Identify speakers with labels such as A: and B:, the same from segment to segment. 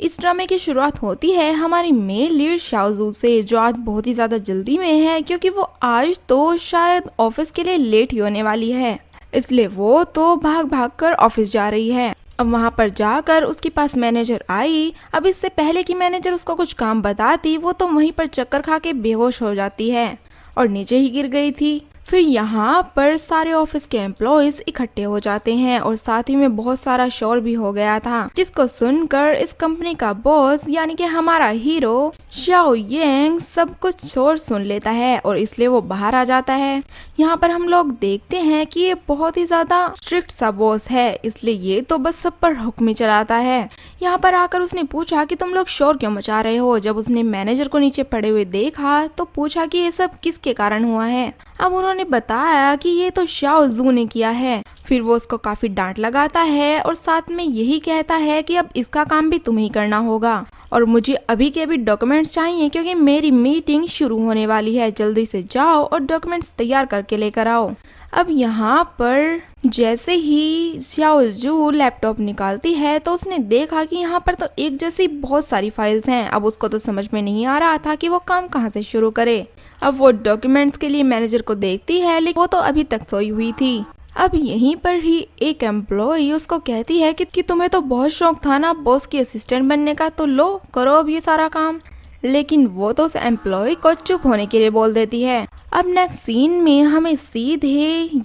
A: इस ड्रामे की शुरुआत होती है हमारी मेन लीड शाओजू से, जो आज बहुत ही ज्यादा जल्दी में है क्योंकि वो आज तो शायद ऑफिस के लिए लेट ही होने वाली है। इसलिए वो तो भाग भाग कर ऑफिस जा रही है। अब वहाँ पर जाकर उसके पास मैनेजर आई। अब इससे पहले कि मैनेजर उसको कुछ काम बताती, वो तो वहीं पर चक्कर खा के बेहोश हो जाती है और नीचे ही गिर गई थी। फिर यहाँ पर सारे ऑफिस के एम्प्लॉयज इकट्ठे हो जाते हैं और साथ ही में बहुत सारा शोर भी हो गया था, जिसको सुनकर इस कंपनी का बॉस यानी कि हमारा हीरो शाओ येंग सब कुछ शोर सुन लेता है और इसलिए वो बाहर आ जाता है। यहाँ पर हम लोग देखते हैं कि ये बहुत ही ज्यादा स्ट्रिक्ट सा बॉस है, इसलिए ये तो बस सब पर हुक्म ही चलाता है। यहाँ पर आकर उसने पूछा कि तुम लोग शोर क्यों मचा रहे हो। जब उसने मैनेजर को नीचे पड़े हुए देखा तो पूछा कि ये सब किसके कारण हुआ है। अब उन्होंने बताया कि ये तो शाओ जू ने किया है। फिर वो उसको काफी डांट लगाता है और साथ में यही कहता है कि अब इसका काम भी तुम्हें ही करना होगा और मुझे अभी के अभी डॉक्यूमेंट्स चाहिए क्योंकि मेरी मीटिंग शुरू होने वाली है। जल्दी से जाओ और डॉक्यूमेंट्स तैयार करके लेकर आओ। अब यहाँ पर जैसे ही शाओ जू लैपटॉप निकालती है तो उसने देखा कि यहाँ पर तो एक जैसी बहुत सारी फाइल्स हैं। अब उसको तो समझ में नहीं आ रहा था कि वो काम कहाँ से शुरू करे। अब वो डॉक्यूमेंट्स के लिए मैनेजर को देखती है, लेकिन वो तो अभी तक सोई हुई थी। अब यहीं पर ही एक एम्प्लॉय उसको कहती है कि तुम्हें तो बहुत शौक था ना बॉस की असिस्टेंट बनने का, तो लो करो अब ये सारा काम। लेकिन वो तो उस एम्प्लॉय को चुप होने के लिए बोल देती है। अब नेक्स्ट सीन में हमें सीधे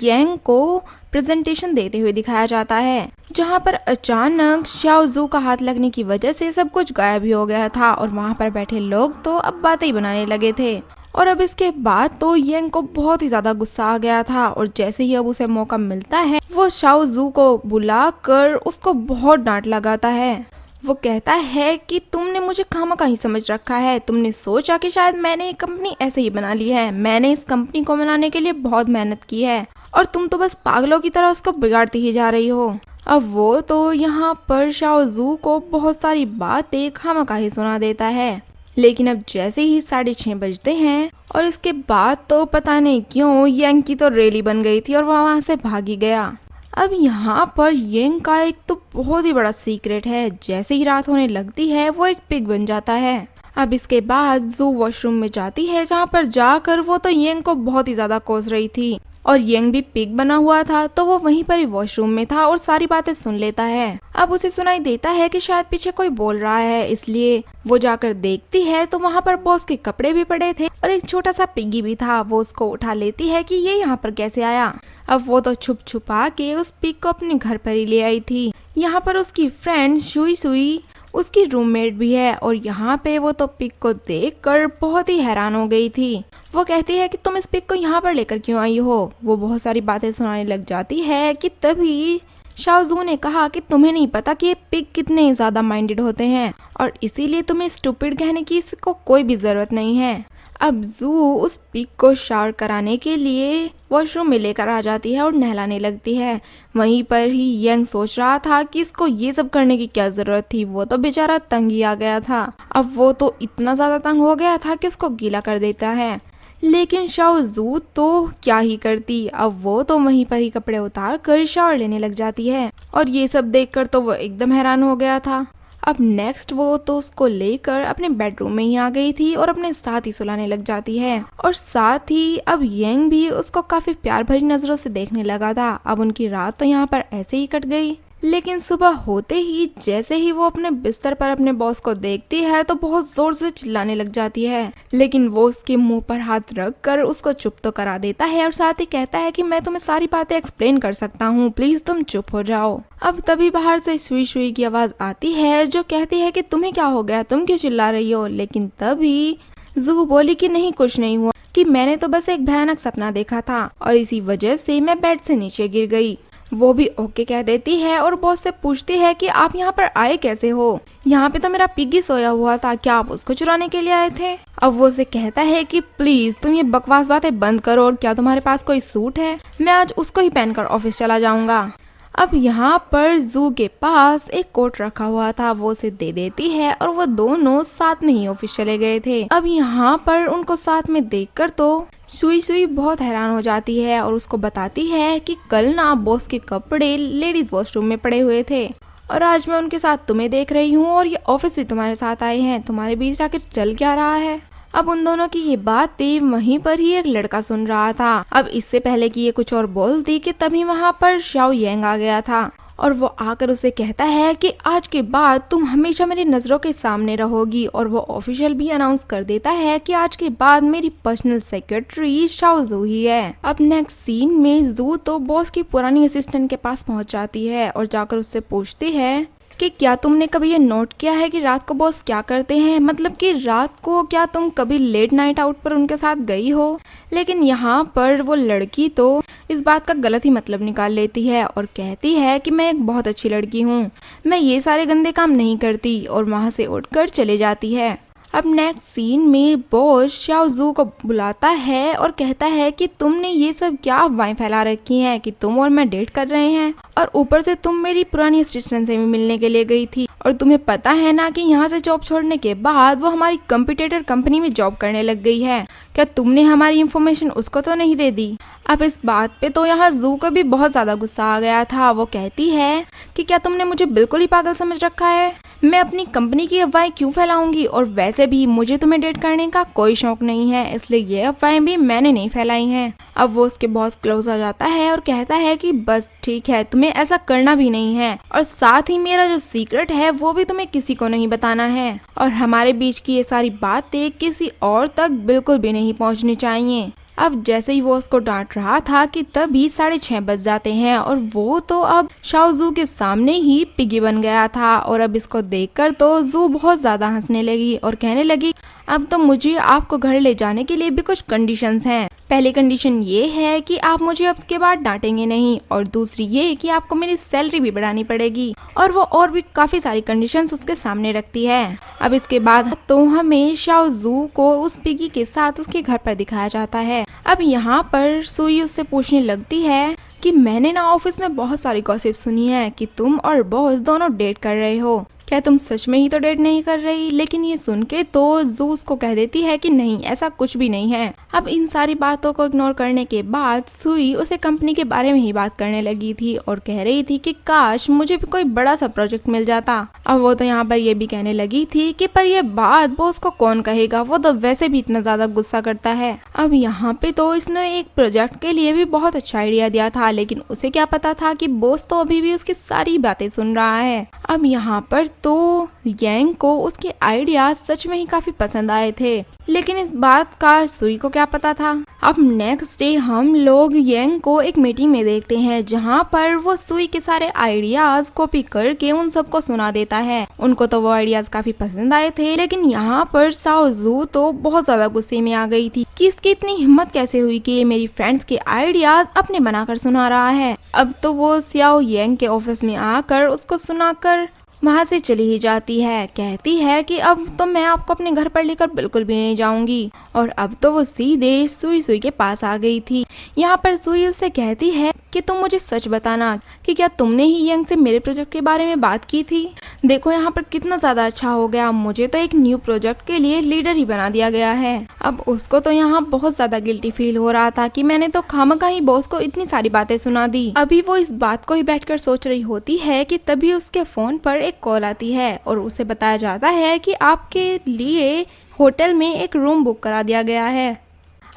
A: येंग को प्रेजेंटेशन देते हुए दिखाया जाता है, जहाँ पर अचानक शाओ जू का हाथ लगने की वजह से सब कुछ गायब ही हो गया था और वहाँ पर बैठे लोग तो अब बातें ही बनाने लगे थे। और अब इसके बाद तो येंग को बहुत ही ज्यादा गुस्सा आ गया था और जैसे ही अब उसे मौका मिलता है वो शाओ जू को बुलाकर उसको बहुत डांट लगाता है। वो कहता है कि तुमने मुझे खामखा ही समझ रखा है। तुमने सोचा कि शायद मैंने ये कंपनी ऐसे ही बना ली है। मैंने इस कंपनी को बनाने के लिए बहुत मेहनत की है और तुम तो बस पागलों की तरह उसको बिगाड़ती ही जा रही हो। अब वो तो यहाँ पर शाओ जू को बहुत सारी बातें खामखा ही सुना देता है। लेकिन अब जैसे ही 6:30 बजते हैं और इसके बाद तो पता नहीं क्यों येंग की तो रैली बन गई थी और वह वहां से भागी गया। अब यहाँ पर येंग का एक तो बहुत ही बड़ा सीक्रेट है। जैसे ही रात होने लगती है वो एक पिग बन जाता है। अब इसके बाद जू वॉशरूम में जाती है, जहाँ पर जाकर वो तो येंग को बहुत ही ज्यादा कोस रही थी और येंग भी पिग बना हुआ था, तो वो वहीं पर ही वॉशरूम में था और सारी बातें सुन लेता है। अब उसे सुनाई देता है कि शायद पीछे कोई बोल रहा है, इसलिए वो जाकर देखती है तो वहाँ पर बॉस के कपड़े भी पड़े थे और एक छोटा सा पिगी भी था। वो उसको उठा लेती है कि ये यहाँ पर कैसे आया। अब वो तो छुप छुपा के उस पिग को अपने घर पर ही ले आई थी। यहाँ पर उसकी फ्रेंड सुई सुई उसकी रूममेट भी है और यहाँ पे वो तो पिग को देखकर बहुत ही हैरान हो गई थी। वो कहती है कि तुम इस पिग को यहाँ पर लेकर क्यों आई हो। वो बहुत सारी बातें सुनाने लग जाती है कि तभी शाओ जू ने कहा कि तुम्हें नहीं पता कि ये पिग कितने ज्यादा माइंडेड होते हैं और इसीलिए तुम्हें स्टूपिड कहने की इसको कोई भी जरूरत नहीं है। अब जू उस पिग को शावर कराने के लिए वॉशरूम में लेकर आ जाती है और नहलाने लगती है। वहीं पर ही येंग सोच रहा था कि इसको ये सब करने की क्या जरूरत थी। वो तो बेचारा तंग ही आ गया था। अब वो तो इतना ज्यादा तंग हो गया था कि उसको गीला कर देता है। लेकिन शाओ जू तो क्या ही करती। अब वो तो वहीं पर ही कपड़े उतार कर शावर लेने लग जाती है और ये सब देखकर तो वो एकदम हैरान हो गया था। अब नेक्स्ट वो तो उसको लेकर अपने बेडरूम में ही आ गई थी और अपने साथ ही सुलाने लग जाती है और साथ ही अब येंग भी उसको काफी प्यार भरी नजरों से देखने लगा था। अब उनकी रात तो यहाँ पर ऐसे ही कट गई। लेकिन सुबह होते ही जैसे ही वो अपने बिस्तर पर अपने बॉस को देखती है तो बहुत जोर से चिल्लाने लग जाती है। लेकिन वो उसके मुंह पर हाथ रख कर उसको चुप तो करा देता है और साथ ही कहता है कि मैं तुम्हें सारी बातें एक्सप्लेन कर सकता हूँ, प्लीज तुम चुप हो जाओ। अब तभी बाहर से सुई सुई की आवाज आती है जो कहती है कि तुम्हें क्या हो गया, तुम क्यों चिल्ला रही हो। लेकिन तभी जू बोली कि नहीं कुछ नहीं हुआ, कि मैंने तो बस एक भयानक सपना देखा था और इसी वजह से मैं बेड से नीचे गिर गई। वो भी ओके कह देती है और बॉस से पूछती है कि आप यहाँ पर आए कैसे हो। यहाँ पे तो मेरा पिग्गी सोया हुआ था, क्या आप उसको चुराने के लिए आए थे। अब वो उसे कहता है कि प्लीज तुम ये बकवास बातें बंद करो और क्या तुम्हारे पास कोई सूट है, मैं आज उसको ही पहनकर ऑफिस चला जाऊंगा। अब यहाँ पर जू के पास एक कोट रखा हुआ था, वो उसे दे देती है और वो दोनों साथ में ही ऑफिस चले गए थे। अब यहाँ पर उनको साथ में देखकर तो सुई सुई बहुत हैरान हो जाती है और उसको बताती है कि कल ना बॉस के कपड़े लेडीज वॉशरूम में पड़े हुए थे और आज मैं उनके साथ तुम्हें देख रही हूँ और ये ऑफिस भी तुम्हारे साथ आए हैं, तुम्हारे बीच आखिर चल क्या रहा है। अब उन दोनों की ये बातें वहीं पर ही एक लड़का सुन रहा था। अब इससे पहले कि ये कुछ और बोलती कि तभी वहाँ पर शाओ यांग आ गया था और वो आकर उसे कहता है कि आज के बाद तुम हमेशा मेरी नजरों के सामने रहोगी। और वो ऑफिशियल भी अनाउंस कर देता है कि आज के बाद मेरी पर्सनल सेक्रेटरी शाओ जू ही है। अब नेक्स्ट सीन में जू तो बॉस की पुरानी असिस्टेंट के पास पहुंच जाती है और जाकर उससे पूछती है कि क्या तुमने कभी ये नोट किया है कि रात को बॉस क्या करते हैं, मतलब कि रात को क्या तुम कभी लेट नाइट आउट पर उनके साथ गई हो। लेकिन यहाँ पर वो लड़की तो इस बात का गलत ही मतलब निकाल लेती है और कहती है कि मैं एक बहुत अच्छी लड़की हूँ, मैं ये सारे गंदे काम नहीं करती, और वहाँ से उठकर चले जाती है। अब नेक्स्ट सीन में बॉस शाओ जू को बुलाता है और कहता है कि तुमने ये सब क्या अफवाहें फैला रखी हैं कि तुम और मैं डेट कर रहे हैं, और ऊपर से तुम मेरी पुरानी असिस्टेंट से भी मिलने के लिए गई थी, और तुम्हें पता है ना कि यहाँ से जॉब छोड़ने के बाद वो हमारी कंपटीटर कंपनी में जॉब करने लग गई है। क्या तुमने हमारी इन्फॉर्मेशन उसको तो नहीं दे दी। अब इस बात पे तो यहाँ जू को भी बहुत ज्यादा गुस्सा आ गया था। वो कहती है कि क्या तुमने मुझे बिल्कुल ही पागल समझ रखा है, मैं अपनी कंपनी की अफवाहें क्यों फैलाऊंगी, और वैसे भी मुझे तुम्हें डेट करने का कोई शौक नहीं है, इसलिए ये अफवाहें भी मैंने नहीं फैलाई हैं। अब वो उसके बहुत क्लोज आ जाता है और कहता है कि बस ठीक है, तुम्हें ऐसा करना भी नहीं है, और साथ ही मेरा जो सीक्रेट है वो भी तुम्हें किसी को नहीं बताना है, और हमारे बीच की ये सारी बातें किसी और तक बिल्कुल भी नहीं पहुंचनी चाहिए। अब जैसे ही वो उसको डांट रहा था कि तभी 6:30 बज जाते हैं और वो तो अब शाओ जू के सामने ही पिगी बन गया था। और अब इसको देखकर तो जू बहुत ज्यादा हंसने लगी और कहने लगी, अब तो मुझे आपको घर ले जाने के लिए भी कुछ कंडीशंस हैं। पहली कंडीशन ये है कि आप मुझे अब के बाद डांटेंगे नहीं, और दूसरी ये कि आपको मेरी सैलरी भी बढ़ानी पड़ेगी, और वो और भी काफी सारी कंडीशंस उसके सामने रखती है। अब इसके बाद तो हमें शाओ जू को उस पिगी के साथ उसके घर पर दिखाया जाता है। अब यहाँ पर सुई उससे पूछने लगती है कि मैंने ना ऑफिस में बहुत सारी गॉसिप सुनी है कि तुम और बॉस दोनों डेट कर रहे हो, क्या तुम सच में ही तो डेट नहीं कर रही। लेकिन ये सुन के तो जू उसको कह देती है कि नहीं, ऐसा कुछ भी नहीं है। अब इन सारी बातों को इग्नोर करने के बाद सुई उसे कंपनी के बारे में ही बात करने लगी थी और कह रही थी कि काश मुझे भी कोई बड़ा सा प्रोजेक्ट मिल जाता। अब वो तो यहाँ पर ये भी कहने लगी थी कि पर ये बात बॉस को कौन कहेगा, वो तो वैसे भी इतना ज्यादा गुस्सा करता है। अब यहाँ पे तो इसने एक प्रोजेक्ट के लिए भी बहुत अच्छा आइडिया दिया था, लेकिन उसे क्या पता था कि बॉस तो अभी भी उसकी सारी बातें सुन रहा है। अब यहाँ पर तो यांग को उसके आइडियाज सच में ही काफी पसंद आए थे, लेकिन इस बात का सुई को क्या पता था। अब नेक्स्ट डे हम लोग यांग को एक मीटिंग में देखते हैं जहाँ पर वो सुई के सारे आइडियाज कॉपी करके उन सबको सुना देता है। उनको तो वो आइडियाज काफी पसंद आए थे, लेकिन यहाँ पर शाओ जू तो बहुत ज्यादा गुस्से में आ गई थी कि इसकी इतनी हिम्मत कैसे हुई कि ये मेरी फ्रेंड्स के आइडियाज अपने बनाकर सुना रहा है। अब तो वो शाओ यांग के ऑफिस में आकर उसको सुनाकर वहाँ से चली ही जाती है। कहती है कि अब तो मैं आपको अपने घर पर लेकर बिल्कुल भी नहीं जाऊंगी, और अब तो वो सीधे सुई के पास आ गई थी। यहाँ पर सुई उससे कहती है कि तुम मुझे सच बताना कि क्या तुमने ही यंग से मेरे प्रोजेक्ट के बारे में बात की थी। देखो यहाँ पर कितना ज्यादा अच्छा हो गया, मुझे तो एक न्यू प्रोजेक्ट के लिए लीडर ही बना दिया गया है। अब उसको तो यहाँ बहुत ज्यादा गिल्टी फील हो रहा था कि मैंने तो खामखा ही बॉस को इतनी सारी बातें सुना दी। अभी वो इस बात को ही बैठकर सोच रही होती है कि तभी उसके फोन पर एक कॉल आती है और उसे बताया जाता है कि आपके लिए होटल में एक रूम बुक करा दिया गया है,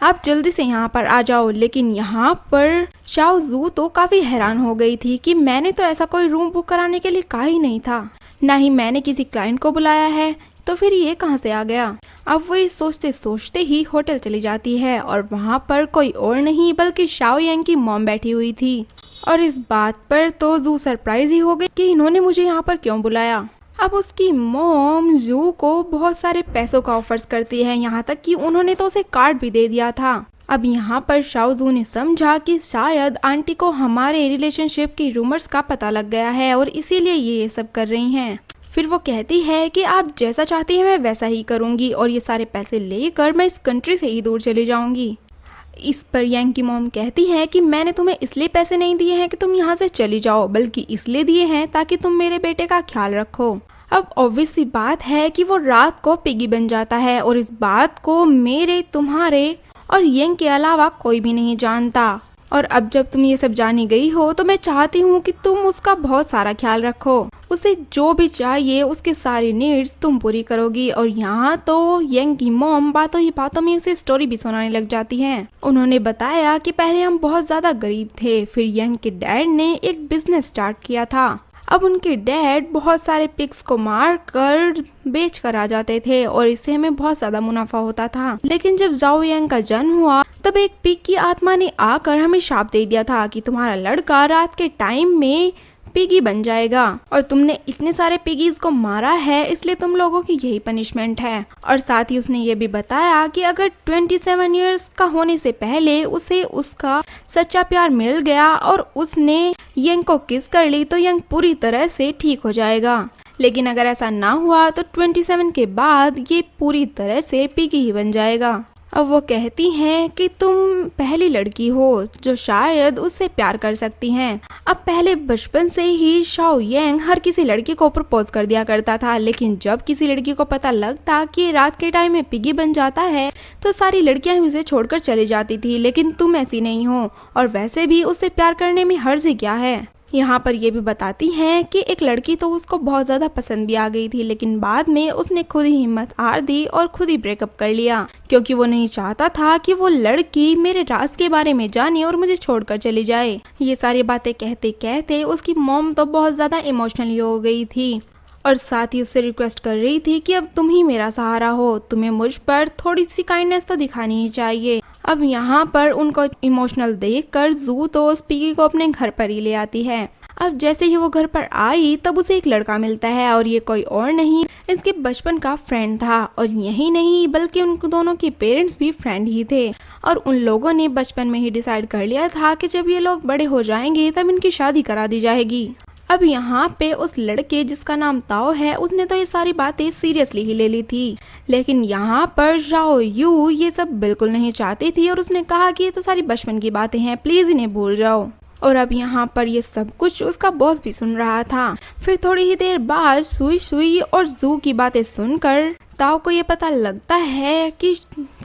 A: आप जल्दी से यहाँ पर आ जाओ। लेकिन यहाँ पर शाओ जू तो काफी हैरान हो गई थी कि मैंने तो ऐसा कोई रूम बुक कराने के लिए कहा ही नहीं था, ना ही मैंने किसी क्लाइंट को बुलाया है, तो फिर ये कहाँ से आ गया। अब वो इस सोचते सोचते ही होटल चली जाती है और वहाँ पर कोई और नहीं बल्कि शाओ यांग की मॉम बैठी हुई थी। और इस बात पर तो जू सरप्राइज ही हो गई कि इन्होंने मुझे यहाँ पर क्यों बुलाया। अब उसकी मॉम जू को बहुत सारे पैसों का ऑफर्स करती है, यहाँ तक कि उन्होंने तो उसे कार्ड भी दे दिया था। अब यहाँ पर शाओ जू ने समझा कि शायद आंटी को हमारे रिलेशनशिप की रूमर्स का पता लग गया है और इसीलिए ये सब कर रही हैं। फिर वो कहती है कि आप जैसा चाहती हैं मैं वैसा ही करूँगी और ये सारे पैसे लेकर मैं इस कंट्री से ही दूर चली जाऊँगी। इस पर यांग की मॉम कहती है कि मैंने तुम्हें इसलिए पैसे नहीं दिए हैं कि तुम यहाँ से चली जाओ, बल्कि इसलिए दिए हैं ताकि तुम मेरे बेटे का ख्याल रखो। अब ऑब्वियस सी बात है कि वो रात को पिगी बन जाता है और इस बात को मेरे, तुम्हारे और यांग के अलावा कोई भी नहीं जानता। और अब जब तुम ये सब जानी गई हो तो मैं चाहती हूँ कि तुम उसका बहुत सारा ख्याल रखो, उसे जो भी चाहिए उसकी सारी नीड्स तुम पूरी करोगी। और यहाँ तो यंग की मॉम बातों ही बातों में उसे स्टोरी भी सुनाने लग जाती है। उन्होंने बताया कि पहले हम बहुत ज्यादा गरीब थे, फिर यंग के डैड ने एक बिजनेस स्टार्ट किया था। अब उनके डैड बहुत सारे पिग्स को मार कर बेच कर आ जाते थे और इससे हमें बहुत ज्यादा मुनाफा होता था। लेकिन जब जाओ यंग का जन्म हुआ तब एक पिग की आत्मा ने आकर हमें शाप दे दिया था कि तुम्हारा लड़का रात के टाइम में पिगी बन जाएगा और तुमने इतने सारे पिगीज को मारा है, इसलिए तुम लोगों की यही पनिशमेंट है। और साथ ही उसने ये भी बताया कि अगर 27 इयर्स का होने से पहले उसे उसका सच्चा प्यार मिल गया और उसने यंग को किस कर ली तो यंग पूरी तरह से ठीक हो जाएगा। लेकिन अगर ऐसा ना हुआ तो 27 के बाद ये पूरी तरह से पिगी ही बन जाएगा। अब वो कहती हैं कि तुम पहली लड़की हो जो शायद उससे प्यार कर सकती हैं। अब पहले बचपन से ही शाओ यंग हर किसी लड़की को प्रपोज कर दिया करता था, लेकिन जब किसी लड़की को पता लगता कि रात के टाइम में पिगी बन जाता है तो सारी लड़कियां उसे छोड़कर चली जाती थी। लेकिन तुम ऐसी नहीं हो और वैसे भी उससे प्यार करने में हर्ज ही क्या है। यहाँ पर ये भी बताती हैं कि एक लड़की तो उसको बहुत ज्यादा पसंद भी आ गई थी, लेकिन बाद में उसने खुद ही हिम्मत हार दी और खुद ही ब्रेकअप कर लिया, क्योंकि वो नहीं चाहता था कि वो लड़की मेरे राज के बारे में जाने और मुझे छोड़कर चली जाए। ये सारी बातें कहते कहते उसकी मॉम तो बहुत ज्यादा इमोशनली हो गई थी और साथ ही उससे रिक्वेस्ट कर रही थी कि अब तुम ही मेरा सहारा हो, तुम्हें मुझ पर थोड़ी सी काइंडनेस तो दिखानी ही चाहिए। अब यहाँ पर उनको इमोशनल देखकर जू तो उस पिगी को अपने घर पर ही ले आती है। अब जैसे ही वो घर पर आई तब उसे एक लड़का मिलता है और ये कोई और नहीं इसके बचपन का फ्रेंड था। और यही नहीं बल्कि उन दोनों के पेरेंट्स भी फ्रेंड ही थे और उन लोगों ने बचपन में ही डिसाइड कर लिया था कि जब ये लोग बड़े हो जाएंगे तब इनकी शादी करा दी जाएगी। अब यहाँ पे उस लड़के जिसका नाम ताओ है उसने तो ये सारी बातें सीरियसली ही ले ली थी, लेकिन यहाँ पर जाओ यू ये सब बिल्कुल नहीं चाहती थी और उसने कहा कि ये तो सारी बचपन की बातें हैं, प्लीज इन्हें भूल जाओ। और अब यहाँ पर ये सब कुछ उसका बॉस भी सुन रहा था। फिर थोड़ी ही देर बाद सुई सुई और जू की बातें सुनकर ताओ को ये पता लगता है कि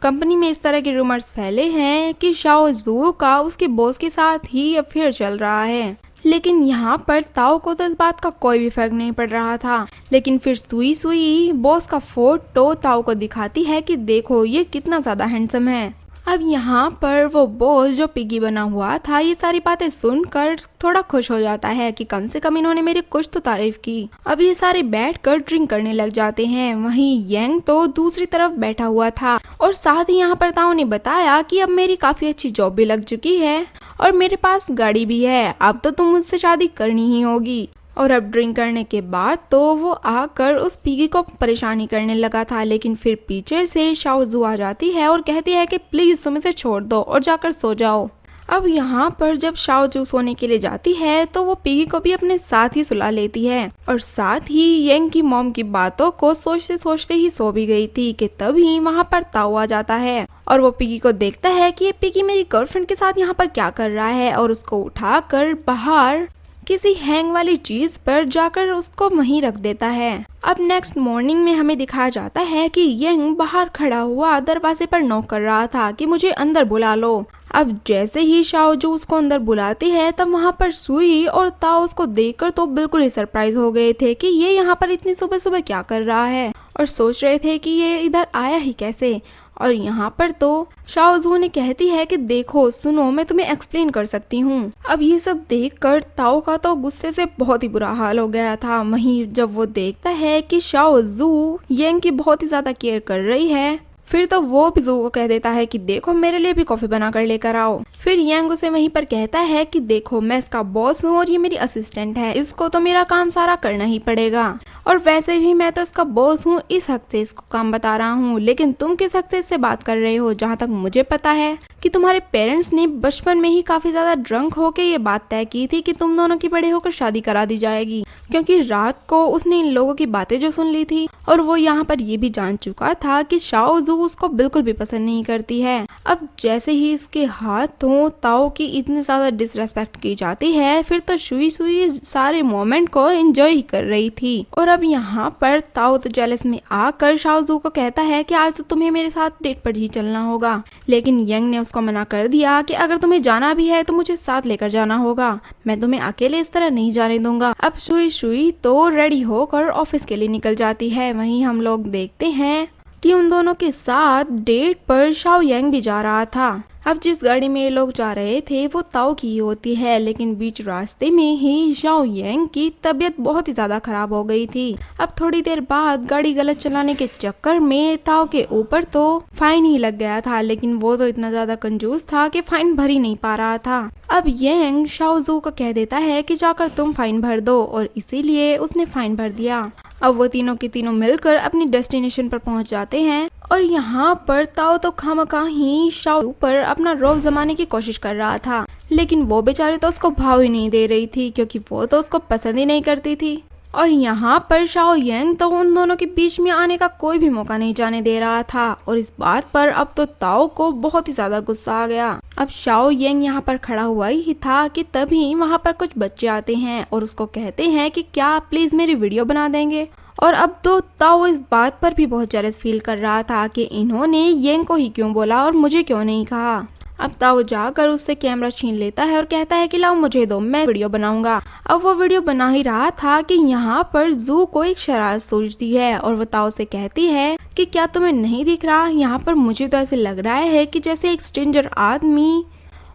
A: कंपनी में इस तरह के रूमर्स फैले हैं कि शाओ जू का उसके बॉस के साथ ही अफेयर चल रहा है। लेकिन यहाँ पर ताओ को तो इस बात का कोई भी फर्क नहीं पड़ रहा था। लेकिन फिर सुई सुई बॉस का फोटो ताओ को दिखाती है कि देखो ये कितना ज्यादा हैंडसम है। अब यहाँ पर वो बॉस जो पिगी बना हुआ था ये सारी बातें सुनकर थोड़ा खुश हो जाता है कि कम से कम इन्होंने मेरी कुछ तो तारीफ की। अब ये सारे बैठकर ड्रिंक करने लग जाते हैं। वहीं यंग तो दूसरी तरफ बैठा हुआ था और साथ ही यहाँ पर ताओ ने बताया कि अब मेरी काफी अच्छी जॉब भी लग चुकी है और मेरे पास गाड़ी भी है, अब तो तुम मुझसे शादी करनी ही होगी। और अब ड्रिंक करने के बाद तो वो आकर उस पिगी को परेशानी करने लगा था, लेकिन फिर पीछे से शाओ जू आ जाती है और कहती है कि प्लीज तुम इसे छोड़ दो और जाकर सो जाओ। अब यहाँ पर जब शाओ जू सोने के लिए जाती है तो वो पिगी को भी अपने साथ ही सुला लेती है और साथ ही यंग की मॉम की बातों को सोचते सोचते ही सो भी गई थी कि तभी वहाँ पर ताओ आ जाता है और वो पिगी को देखता है कि ये पिगी मेरी गर्लफ्रेंड के साथ यहाँ पर क्या कर रहा है और उसको उठाकर बाहर किसी हैंग वाली चीज पर जाकर उसको वहीं रख देता है। अब नेक्स्ट मॉर्निंग में हमें दिखाया जाता है कि यंग बाहर खड़ा हुआ दरवाजे पर नॉक कर रहा था कि मुझे अंदर बुला लो। अब जैसे ही शाओ जू उसको अंदर बुलाती है तब वहाँ पर सुई और ताओ उसको देखकर तो बिल्कुल ही सरप्राइज हो गए थे कि ये यहाँ पर इतनी सुबह सुबह क्या कर रहा है और सोच रहे थे कि ये इधर आया ही कैसे। और यहाँ पर तो शाओ जू ने कहती है कि देखो सुनो मैं तुम्हें एक्सप्लेन कर सकती हूँ। अब ये सब देखकर ताओ का तो गुस्से से बहुत ही बुरा हाल हो गया था। वहीं जब वो देखता है कि शाओ जू यंग की बहुत ही ज्यादा केयर कर रही है फिर तो वो भी जू को कह देता है कि देखो मेरे लिए भी कॉफी बना कर लेकर आओ। फिर यंग उसे वहीं पर कहता है कि देखो मैं इसका बॉस हूँ और ये मेरी असिस्टेंट है, इसको तो मेरा काम सारा करना ही पड़ेगा और वैसे भी मैं तो इसका बॉस हूँ, इस हक से इसको काम बता रहा हूँ। लेकिन तुम किस हक से इससे बात कर रहे हो? जहाँ तक मुझे पता है कि तुम्हारे पेरेंट्स ने बचपन में ही काफी ज्यादा ड्रंक होके ये बात तय की थी कि तुम दोनों की बड़े होकर शादी करा दी जाएगी, क्योंकि रात को उसने इन लोगों की बातें जो सुन ली थी और वो यहाँ पर ये भी जान चुका था कि शाओ जू उसको बिल्कुल भी पसंद नहीं करती है। अब जैसे ही इसके हाथों ताओ की इतनी ज्यादा डिसरेस्पेक्ट की जाती है फिर तो सुई सुई सारे मोमेंट को एंजॉय ही कर रही थी। और अब यहाँ पर ताओ तो जेलस में आकर शाओ जू को कहता है कि आज तो तुम्हें मेरे साथ डेट पर ही चलना होगा। लेकिन यंग ने उसको उसको मना कर दिया कि अगर तुम्हें जाना भी है तो मुझे साथ लेकर जाना होगा, मैं तुम्हें अकेले इस तरह नहीं जाने दूंगा। अब शुई शुई तो रेडी होकर ऑफिस के लिए निकल जाती है। वहीं हम लोग देखते हैं कि उन दोनों के साथ डेट पर शाओ यांग भी जा रहा था। अब जिस गाड़ी में ये लोग जा रहे थे वो ताओ की ही होती है, लेकिन बीच रास्ते में ही शाओ यांग की तबीयत बहुत ही ज्यादा खराब हो गई थी। अब थोड़ी देर बाद गाड़ी गलत चलाने के चक्कर में ताओ के ऊपर तो फाइन ही लग गया था, लेकिन वो तो इतना ज्यादा कंजूस था कि फाइन भर ही नहीं पा रहा था। अब यांग शाओ जू को कह देता है कि जाकर तुम फाइन भर दो, और इसीलिए उसने फाइन भर दिया। अब वो तीनों के तीनों मिलकर अपनी डेस्टिनेशन पर पहुंच जाते हैं, और यहाँ पर ताओ तो खामखा ही शाओ पर अपना रौब जमाने की कोशिश कर रहा था, लेकिन वो बेचारी तो उसको भाव ही नहीं दे रही थी क्योंकि वो तो उसको पसंद ही नहीं करती थी। और यहाँ पर शाओ यांग तो उन दोनों के बीच में आने का कोई भी मौका नहीं जाने दे रहा था, और इस बात पर अब तो ताओ को बहुत ही ज्यादा गुस्सा आ गया। अब शाओ यांग यहाँ पर खड़ा हुआ ही था कि तभी वहाँ पर कुछ बच्चे आते हैं और उसको कहते हैं कि क्या आप प्लीज मेरी वीडियो बना देंगे। और अब तो ताओ इस बात पर भी बहुत जेलस फील कर रहा था कि इन्होंने यांग को ही क्यों बोला और मुझे क्यों नहीं कहा। अब ताओ जाकर उससे कैमरा छीन लेता है और कहता है कि लाओ मुझे दो, मैं वीडियो बनाऊंगा। अब वो वीडियो बना ही रहा था कि यहाँ पर जू को एक शरारत सूझती है, और वो ताओ से कहती है कि क्या तुम्हें नहीं दिख रहा, यहाँ पर मुझे तो ऐसे लग रहा है कि जैसे एक स्ट्रेंजर आदमी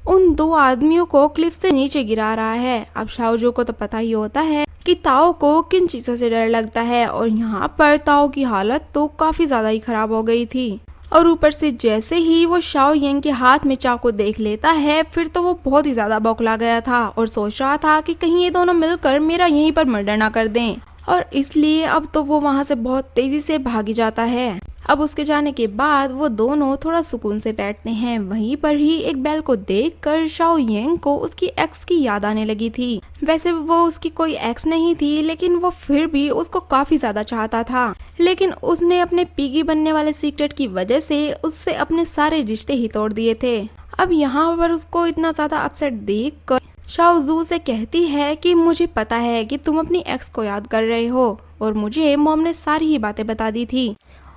A: उन दो आदमियों को क्लिफ से नीचे गिरा रहा है। अब शाओ जू को तो पता ही होता है कि ताओ को किन चीजों से डर लगता है, और यहाँ पर ताओ की हालत तो काफी ज्यादा ही खराब हो गई थी। और ऊपर से जैसे ही वो शाओ यांग के हाथ में चाकू देख लेता है, फिर तो वो बहुत ही ज्यादा बौखला गया था और सोच रहा था कि कहीं ये दोनों मिलकर मेरा यहीं पर मर्डर ना कर दें, और इसलिए अब तो वो वहां से बहुत तेजी से भागी जाता है। अब उसके जाने के बाद वो दोनों थोड़ा सुकून से बैठते हैं। वहीं पर ही एक बैल को देखकर शाओ यांग को उसकी एक्स की याद आने लगी थी। वैसे वो उसकी कोई एक्स नहीं थी, लेकिन वो फिर भी उसको काफी ज्यादा चाहता था, लेकिन उसने अपने पिगी बनने वाले सीक्रेट की वजह से उससे अपने सारे रिश्ते ही तोड़ दिए थे। अब यहाँ पर उसको इतना ज्यादा अपसेट देख कर शाओ जू से कहती है कि मुझे पता है कि तुम अपनी एक्स को याद कर रहे हो, और मुझे मॉम ने सारी ही बातें बता दी थी,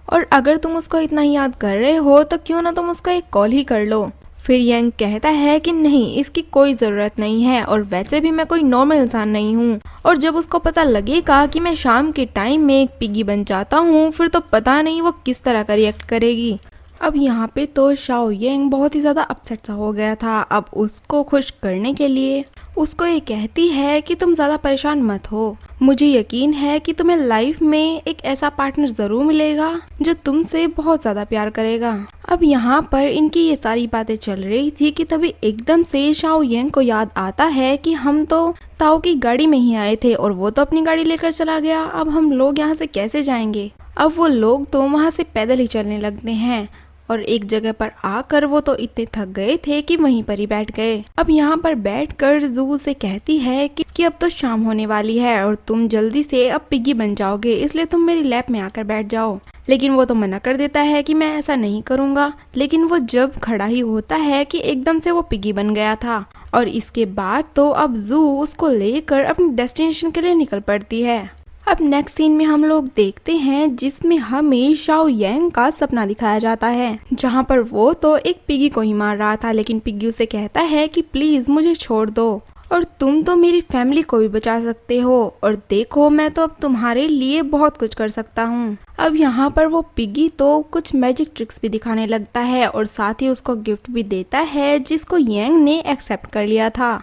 A: और अगर तुम उसको इतना ही याद कर रहे हो तो क्यों ना तुम उसको एक कॉल ही कर लो। फिर यांग कहता है कि नहीं, इसकी कोई जरूरत नहीं है, और वैसे भी मैं कोई नॉर्मल इंसान नहीं हूँ, और जब उसको पता लगेगा कि मैं शाम के टाइम में एक पिगी बन जाता हूँ, फिर तो पता नहीं वो किस तरह का रिएक्ट करेगी। अब यहाँ पे तो शाओ यांग बहुत ही ज्यादा अपसेट सा हो गया था। अब उसको खुश करने के लिए उसको ये कहती है कि तुम ज्यादा परेशान मत हो, मुझे यकीन है कि तुम्हें लाइफ में एक ऐसा पार्टनर जरूर मिलेगा जो तुमसे बहुत ज्यादा प्यार करेगा। अब यहाँ पर इनकी ये सारी बातें चल रही थी कि तभी एकदम से शाओ यांग को याद आता है कि हम तो ताओ की गाड़ी में ही आए थे और वो तो अपनी गाड़ी लेकर चला गया, अब हम लोग यहाँ से कैसे जाएंगे। अब वो लोग तो वहाँ से पैदल ही चलने लगते हैं, और एक जगह पर आकर वो तो इतने थक गए थे कि वहीं पर ही बैठ गए। अब यहाँ पर बैठकर जू से कहती है कि अब तो शाम होने वाली है और तुम जल्दी से अब पिगी बन जाओगे, इसलिए तुम मेरी लैप में आकर बैठ जाओ। लेकिन वो तो मना कर देता है कि मैं ऐसा नहीं करूँगा। लेकिन वो जब खड़ा ही होता है कि एकदम से वो पिगी बन गया था, और इसके बाद तो अब जू उसको लेकर अपनी डेस्टिनेशन के लिए निकल पड़ती है। अब नेक्स्ट सीन में हम लोग देखते हैं जिसमें हमें शाओ यांग का सपना दिखाया जाता है, जहां पर वो तो एक पिगी को ही मार रहा था, लेकिन पिगी उसे कहता है कि प्लीज मुझे छोड़ दो, और तुम तो मेरी फैमिली को भी बचा सकते हो, और देखो मैं तो अब तुम्हारे लिए बहुत कुछ कर सकता हूँ। अब यहाँ पर वो पिगी तो कुछ मैजिक ट्रिक्स भी दिखाने लगता है, और साथ ही उसको गिफ्ट भी देता है जिसको यांग ने एक्सेप्ट कर लिया था।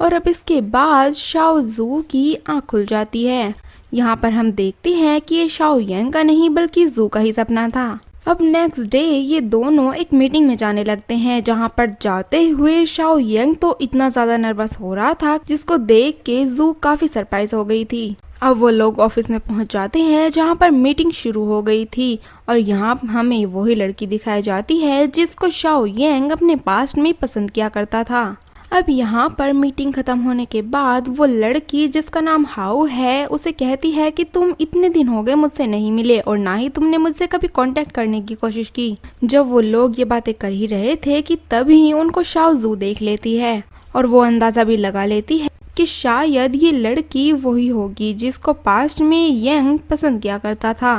A: और अब इसके बाद शाओ जू की आँख खुल जाती है। यहाँ पर हम देखते हैं कि ये शाओ यांग का नहीं बल्कि जू का ही सपना था। अब नेक्स्ट डे ये दोनों एक मीटिंग में जाने लगते हैं, जहाँ पर जाते हुए शाओ यांग तो इतना ज्यादा नर्वस हो रहा था जिसको देख के जू काफी सरप्राइज हो गई थी। अब वो लोग ऑफिस में पहुंच जाते हैं जहाँ पर मीटिंग शुरू हो गई थी, और यहाँ हमें वही लड़की दिखाई जाती है जिसको शाओ यांग अपने पास्ट में पसंद किया करता था। अब यहाँ पर मीटिंग खत्म होने के बाद वो लड़की जिसका नाम हाउ है उसे कहती है कि तुम इतने दिन हो गए मुझसे नहीं मिले, और ना ही तुमने मुझसे कभी कांटेक्ट करने की कोशिश की। जब वो लोग ये बातें कर ही रहे थे कि तभी उनको शाओ जू देख लेती है, और वो अंदाजा भी लगा लेती है कि शायद ये लड़की वही होगी जिसको पास्ट में यंग पसंद किया करता था।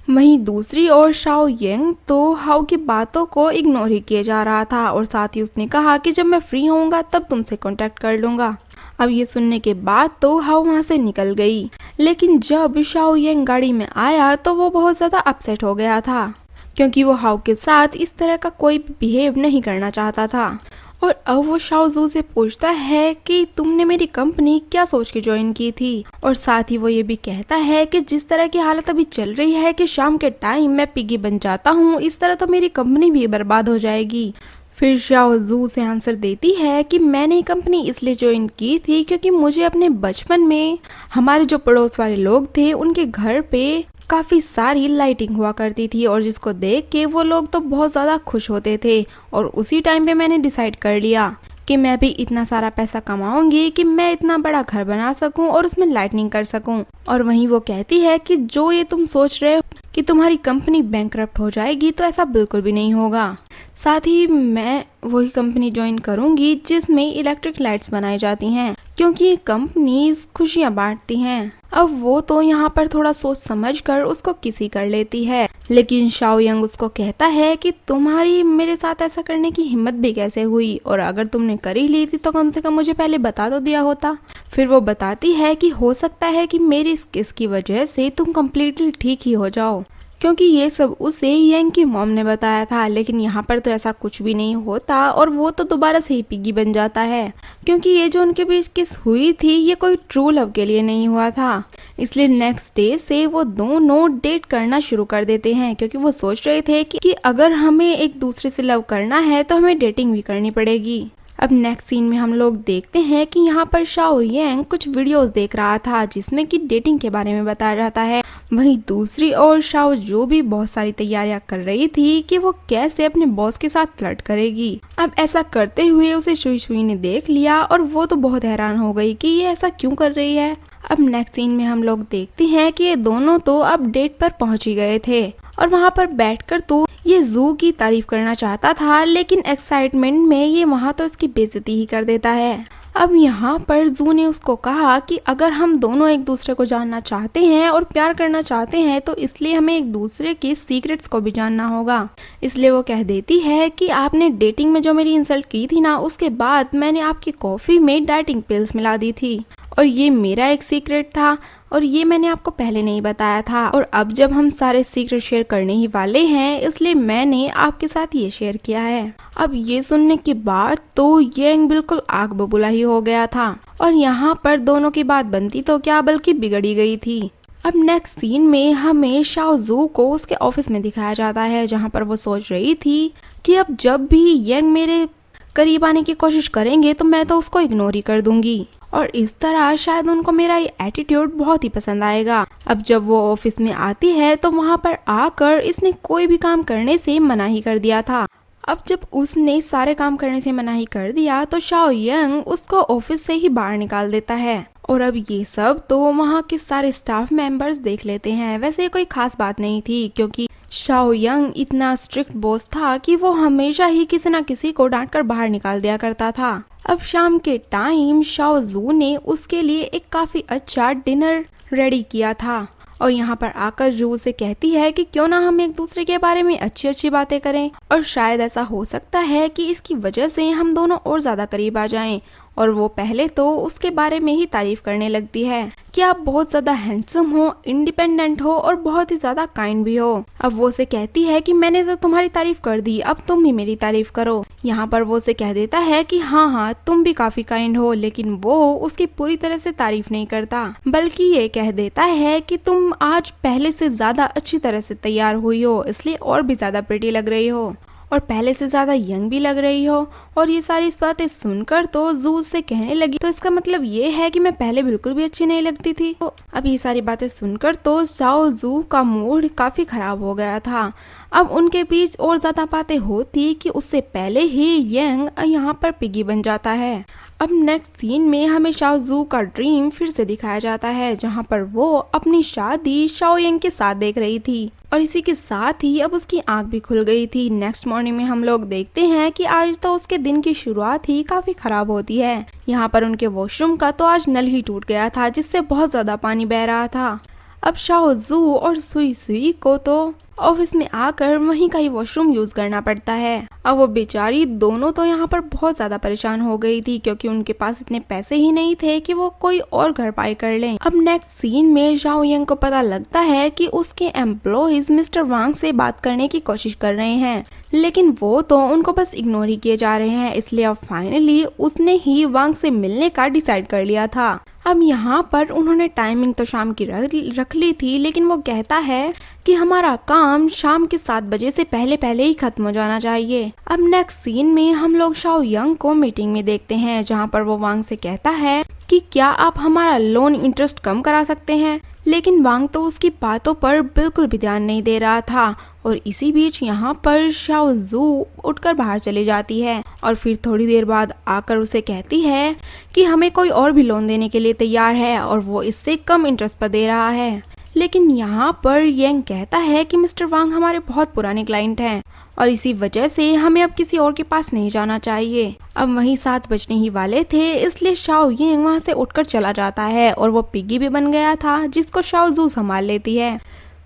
A: वहीं दूसरी ओर शाओ यंग तो हाउ की बातों को इग्नोर ही किए जा रहा था और साथ ही उसने कहा कि जब मैं फ्री होऊंगा तब तुमसे कांटेक्ट कर लूंगा। अब ये सुनने के बाद तो हाउ वहाँ से निकल गई, लेकिन जब शाओ यंग गाड़ी में आया तो वो बहुत ज़्यादा अपसेट हो गया था क्योंकि वो हाउ के साथ इस तरह का कोई बिहेव नहीं करना चाहता था। और अब वो शाओ जू से पूछता है कि तुमने मेरी कंपनी क्या सोच के ज्वाइन की थी, और साथ ही वो ये भी कहता है कि जिस तरह की हालत अभी चल रही है कि शाम के टाइम मैं पिगी बन जाता हूँ, इस तरह तो मेरी कंपनी भी बर्बाद हो जाएगी। फिर शाओ जू से आंसर देती है कि मैंने ये कंपनी इसलिए ज्वाइन की थी क्योंकि मुझे अपने बचपन में हमारे जो पड़ोस वाले लोग थे उनके घर पे काफ़ी सारी लाइटिंग हुआ करती थी और जिसको देख के वो लोग तो बहुत ज़्यादा खुश होते थे। और उसी टाइम पे मैंने डिसाइड कर लिया कि मैं भी इतना सारा पैसा कमाऊंगी कि मैं इतना बड़ा घर बना सकूं और उसमें लाइटनिंग कर सकूं। और वहीं वो कहती है कि जो ये तुम सोच रहे हो कि तुम्हारी कंपनी बैंकरप्ट हो जाएगी, तो ऐसा बिल्कुल भी नहीं होगा। साथ ही मैं वही कंपनी ज्वाइन करूंगी जिसमें इलेक्ट्रिक लाइट्स बनाई जाती हैं, क्योंकि ये कंपनीज खुशियां बांटती हैं। अब वो तो यहाँ पर थोड़ा सोच समझ कर उसको किसी कर लेती है, लेकिन शाओ यंग उसको कहता है कि तुम्हारी मेरे साथ ऐसा करने की हिम्मत भी कैसे हुई, और अगर तुमने कर ही ली थी तो कम से कम मुझे पहले बता तो दिया होता। फिर वो बताती है कि हो सकता है कि मेरी इस किस की वजह से तुम कम्प्लीटली ठीक ही हो जाओ, क्योंकि ये सब उसे यंग की मॉम ने बताया था। लेकिन यहाँ पर तो ऐसा कुछ भी नहीं होता और वो तो दोबारा से ही पिगी बन जाता है, क्योंकि ये जो उनके बीच किस हुई थी ये कोई ट्रू लव के लिए नहीं हुआ था। इसलिए नेक्स्ट डे से वो दोनों डेट करना शुरू कर देते हैं, क्योंकि वो सोच रहे थे कि अगर हमें एक दूसरे से लव करना है तो हमें डेटिंग भी करनी पड़ेगी। अब नेक्स्ट सीन में हम लोग देखते हैं कि यहाँ पर शाओ यंग कुछ वीडियोस देख रहा था जिसमें कि डेटिंग के बारे में बताया जाता है। वहीं दूसरी ओर शाओ जो भी बहुत सारी तैयारियां कर रही थी कि वो कैसे अपने बॉस के साथ फ्लर्ट करेगी। अब ऐसा करते हुए उसे शुई शुई ने देख लिया और वो तो बहुत हैरान हो गई कि ये ऐसा क्यों कर रही है। अब नेक्स्ट सीन में हम लोग देखते हैं कि ये दोनों तो अब डेट पर पहुंच ही गए थे और वहाँ पर बैठकर तो ये जू की तारीफ करना चाहता था, लेकिन एक्साइटमेंट में ये वहाँ तो इसकी बेइज्जती ही कर देता है। अब यहाँ पर जू ने उसको कहा कि अगर हम दोनों एक दूसरे को जानना चाहते हैं और प्यार करना चाहते हैं तो इसलिए हमें एक दूसरे के सीक्रेट्स को भी जानना होगा। इसलिए वो कह देती है कि आपने डेटिंग में जो मेरी इंसल्ट की थी ना, उसके बाद मैंने आपकी कॉफ़ी में डाइटिंग पिल्स मिला दी थी और ये मेरा एक सीक्रेट था और ये मैंने आपको पहले नहीं बताया था, और अब जब हम सारे सीक्रेट शेयर करने ही वाले हैं इसलिए मैंने आपके साथ ये शेयर किया है। अब ये सुनने के बाद तो यंग बिल्कुल आग बबूला ही हो गया था और यहाँ पर दोनों की बात बनती तो क्या बल्कि बिगड़ी गई थी। अब नेक्स्ट सीन में हमें शाओ जू को उसके ऑफिस में दिखाया जाता है, जहाँ पर वो सोच रही थी कि अब जब भी यंग मेरे करीब आने की कोशिश करेंगे तो मैं तो उसको इग्नोर ही कर दूंगी और इस तरह शायद उनको मेरा ये एटीट्यूड बहुत ही पसंद आएगा। अब जब वो ऑफिस में आती है तो वहाँ पर आकर इसने कोई भी काम करने से मना ही कर दिया था। अब जब उसने सारे काम करने से मना ही कर दिया तो शाओ यंग उसको ऑफिस से ही बाहर निकाल देता है और अब ये सब तो वहाँ के सारे स्टाफ मेंबर्स देख लेते हैं। वैसे कोई खास बात नहीं थी, क्योंकि शाओ यंग इतना स्ट्रिक्ट बॉस था कि वो हमेशा ही किसी न किसी को डांट कर बाहर निकाल दिया करता था। अब शाम के टाइम शाओ जू ने उसके लिए एक काफी अच्छा डिनर रेडी किया था और यहाँ पर आकर जू से कहती है कि क्यों ना हम एक दूसरे के बारे में अच्छी अच्छी बातें करें और शायद ऐसा हो सकता है कि इसकी वजह से हम दोनों और ज्यादा करीब आ जाएं। और वो पहले तो उसके बारे में ही तारीफ करने लगती है कि आप बहुत ज्यादा हैंडसम हो, इंडिपेंडेंट हो और बहुत ही ज्यादा काइंड भी हो। अब वो उसे कहती है कि मैंने तो तुम्हारी तारीफ कर दी, अब तुम भी मेरी तारीफ करो। यहाँ पर वो उसे कह देता है कि हाँ तुम भी काफी काइंड हो, लेकिन वो उसकी पूरी तरह से तारीफ नहीं करता, बल्कि ये कह देता है कि तुम आज पहले से ज्यादा अच्छी तरह से तैयार हुई हो, इसलिए और भी ज्यादा प्रिटी लग रही हो और पहले से ज्यादा यंग भी लग रही हो। और ये सारी इस बातें सुनकर तो जू से कहने लगी तो इसका मतलब ये है कि मैं पहले बिल्कुल भी अच्छी नहीं लगती थी। तो अब ये सारी बातें सुनकर तो शाओ जू का मूड काफी खराब हो गया था। अब उनके बीच और ज्यादा बातें होती कि उससे पहले ही यंग यहाँ पर पिगी बन जाता है। अब नेक्स्ट सीन में हमें शाओ जू का ड्रीम फिर से दिखाया जाता है, जहाँ पर वो अपनी शादी शाओ यंग के साथ देख रही थी और इसी के साथ ही अब उसकी आंख भी खुल गई थी। नेक्स्ट मॉर्निंग में हम लोग देखते हैं कि आज तो उसके दिन की शुरुआत ही काफी खराब होती है। यहाँ पर उनके वॉशरूम का तो आज नल ही टूट गया था, जिससे बहुत ज्यादा पानी बह रहा था। अब शाओ जू और सुई सुई को तो ऑफिस में आकर वहीं का ही वॉशरूम यूज करना पड़ता है। अब वो बेचारी दोनों तो यहाँ पर बहुत ज्यादा परेशान हो गई थी, क्योंकि उनके पास इतने पैसे ही नहीं थे कि वो कोई और घर पाई कर लें। अब नेक्स्ट सीन में शाओ यंग को पता लगता है कि उसके एम्प्लॉइज मिस्टर वांग से बात करने की कोशिश कर रहे हैं, लेकिन वो तो उनको बस इग्नोर ही किए जा रहे हैं। इसलिए अब फाइनली उसने ही वांग से मिलने का डिसाइड कर लिया था। अब यहाँ पर उन्होंने टाइमिंग तो शाम की रख ली थी, लेकिन वो कहता है कि हमारा काम शाम के 7 बजे से पहले पहले ही खत्म हो जाना चाहिए। अब नेक्स्ट सीन में हम लोग शाओ यंग को मीटिंग में देखते हैं, जहाँ पर वो वांग से कहता है कि क्या आप हमारा लोन इंटरेस्ट कम करा सकते हैं, लेकिन वांग तो उसकी बातों पर बिल्कुल भी ध्यान नहीं दे रहा था। और इसी बीच यहाँ पर शाओ जू उठकर बाहर चली जाती है और फिर थोड़ी देर बाद आकर उसे कहती है कि हमें कोई और भी लोन देने के लिए तैयार है और वो इससे कम इंटरेस्ट पर दे रहा है। लेकिन यहाँ पर यंग कहता है कि मिस्टर वांग हमारे बहुत पुराने क्लाइंट हैं और इसी वजह से हमें अब किसी और के पास नहीं जाना चाहिए। अब वहीं 7 बजने ही वाले थे, इसलिए शाओ यंग वहाँ से उठकर चला जाता है और वो पिग्गी भी बन गया था, जिसको शाओ जू संभाल लेती है।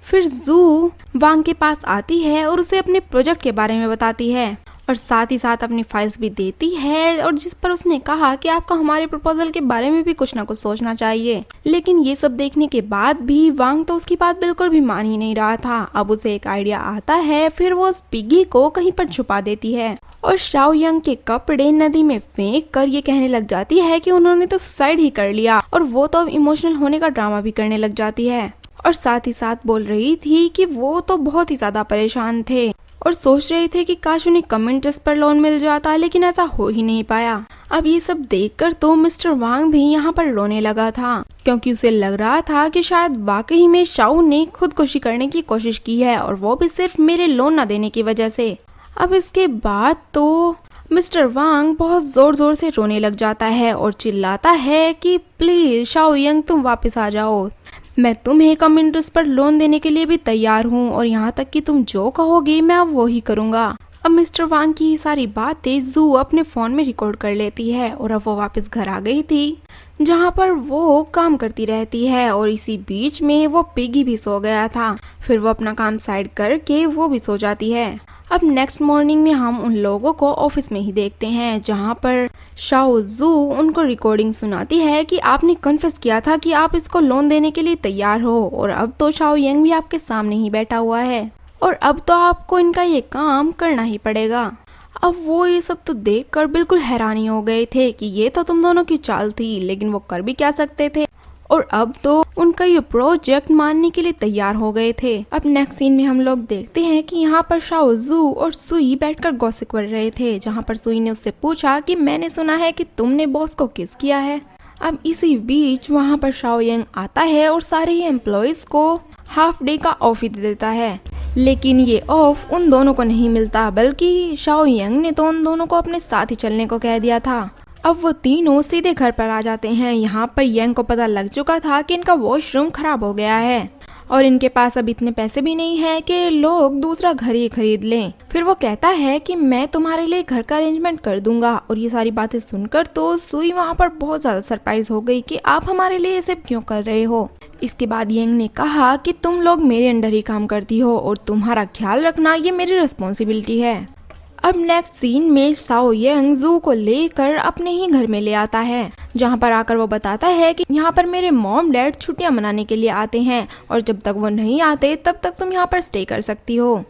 A: फिर जू वांग के पास आती है और उसे अपने प्रोजेक्ट के बारे में बताती है और साथ ही साथ अपनी फाइल्स भी देती है, और जिस पर उसने कहा कि आपको हमारे प्रपोजल के बारे में भी कुछ ना कुछ सोचना चाहिए। लेकिन ये सब देखने के बाद भी वांग तो उसकी बात बिल्कुल भी मान ही नहीं रहा था। अब उसे एक आइडिया आता है, फिर वो उस पिग्गी को कहीं पर छुपा देती है और शाओ यंग के कपड़े नदी में फेंक कर ये कहने लग जाती है कि उन्होंने तो सुसाइड ही कर लिया, और वो तो अब इमोशनल होने का ड्रामा भी करने लग जाती है और साथ ही साथ बोल रही थी कि वो तो बहुत ही ज्यादा परेशान थे और सोच रहे थे कि काश उन्हें कम इंटरेस्ट पर लोन मिल जाता, लेकिन ऐसा हो ही नहीं पाया। अब ये सब देखकर तो मिस्टर वांग भी यहाँ पर रोने लगा था, क्योंकि उसे लग रहा था कि शायद वाकई में शाओ ने खुदकुशी करने की कोशिश की है, और वो भी सिर्फ मेरे लोन न देने की वजह से। अब इसके बाद तो मिस्टर वांग बहुत जोर जोर से रोने लग जाता है और चिल्लाता है कि प्लीज शाओ यंग तुम वापस आ जाओ, मैं तुम्हें कम इंटरेस्ट पर लोन देने के लिए भी तैयार हूँ, और यहाँ तक कि तुम जो कहोगे मैं अब वो ही करूँगा। अब मिस्टर वांग की ये सारी बातें जू अपने फोन में रिकॉर्ड कर लेती है और अब वो वापस घर आ गई थी, जहाँ पर वो काम करती रहती है, और इसी बीच में वो पिग्गी भी सो गया था। फिर वो अपना काम साइड करके वो भी सो जाती है। अब नेक्स्ट मॉर्निंग में हम उन लोगों को ऑफिस में ही देखते हैं, जहाँ पर शाओ जू उनको रिकॉर्डिंग सुनाती है कि आपने कन्फेस किया था कि आप इसको लोन देने के लिए तैयार हो, और अब तो शाओ यंग भी आपके सामने ही बैठा हुआ है और अब तो आपको इनका ये काम करना ही पड़ेगा। अब वो ये सब तो देखकर बिल्कुल हैरानी हो गए थे कि ये तो तुम दोनों की चाल थी, लेकिन वो कर भी क्या सकते थे, और अब तो उनका ये प्रोजेक्ट मानने के लिए तैयार हो गए थे। अब नेक्स्ट सीन में हम लोग देखते हैं कि यहाँ पर शाओ जू और सुई बैठकर गॉसिप कर रहे थे, जहाँ पर सुई ने उससे पूछा कि मैंने सुना है कि तुमने बॉस को किस किया है। अब इसी बीच वहाँ पर शाओ यंग आता है और सारे ही एम्प्लॉइज को हाफ डे का ऑफ ही दे देता है, लेकिन ये ऑफ उन दोनों को नहीं मिलता, बल्कि शाओ यंग ने तो उन दोनों को अपने साथ ही चलने को कह दिया था। अब वो तीनों सीधे घर पर आ जाते हैं। यहाँ पर यंग को पता लग चुका था कि इनका वॉशरूम खराब हो गया है और इनके पास अब इतने पैसे भी नहीं है कि लोग दूसरा घर ही खरीद लें। फिर वो कहता है कि मैं तुम्हारे लिए घर का अरेंजमेंट कर दूंगा, और ये सारी बातें सुनकर तो सुई वहाँ पर बहुत ज्यादा सरप्राइज हो गई कि आप हमारे लिए ये सब क्यों कर रहे हो। इसके बाद यंग ने कहा कि तुम लोग मेरे अंडर ही काम करती हो और तुम्हारा ख्याल रखना ये मेरी रिस्पॉन्सिबिलिटी है। अब नेक्स्ट सीन में शाओ यंग जू को लेकर अपने ही घर में ले आता है, जहाँ पर आकर वो बताता है कि यहाँ पर मेरे मॉम डैड छुट्टियाँ मनाने के लिए आते हैं और जब तक वो नहीं आते तब तक तुम यहाँ पर स्टे कर सकती हो।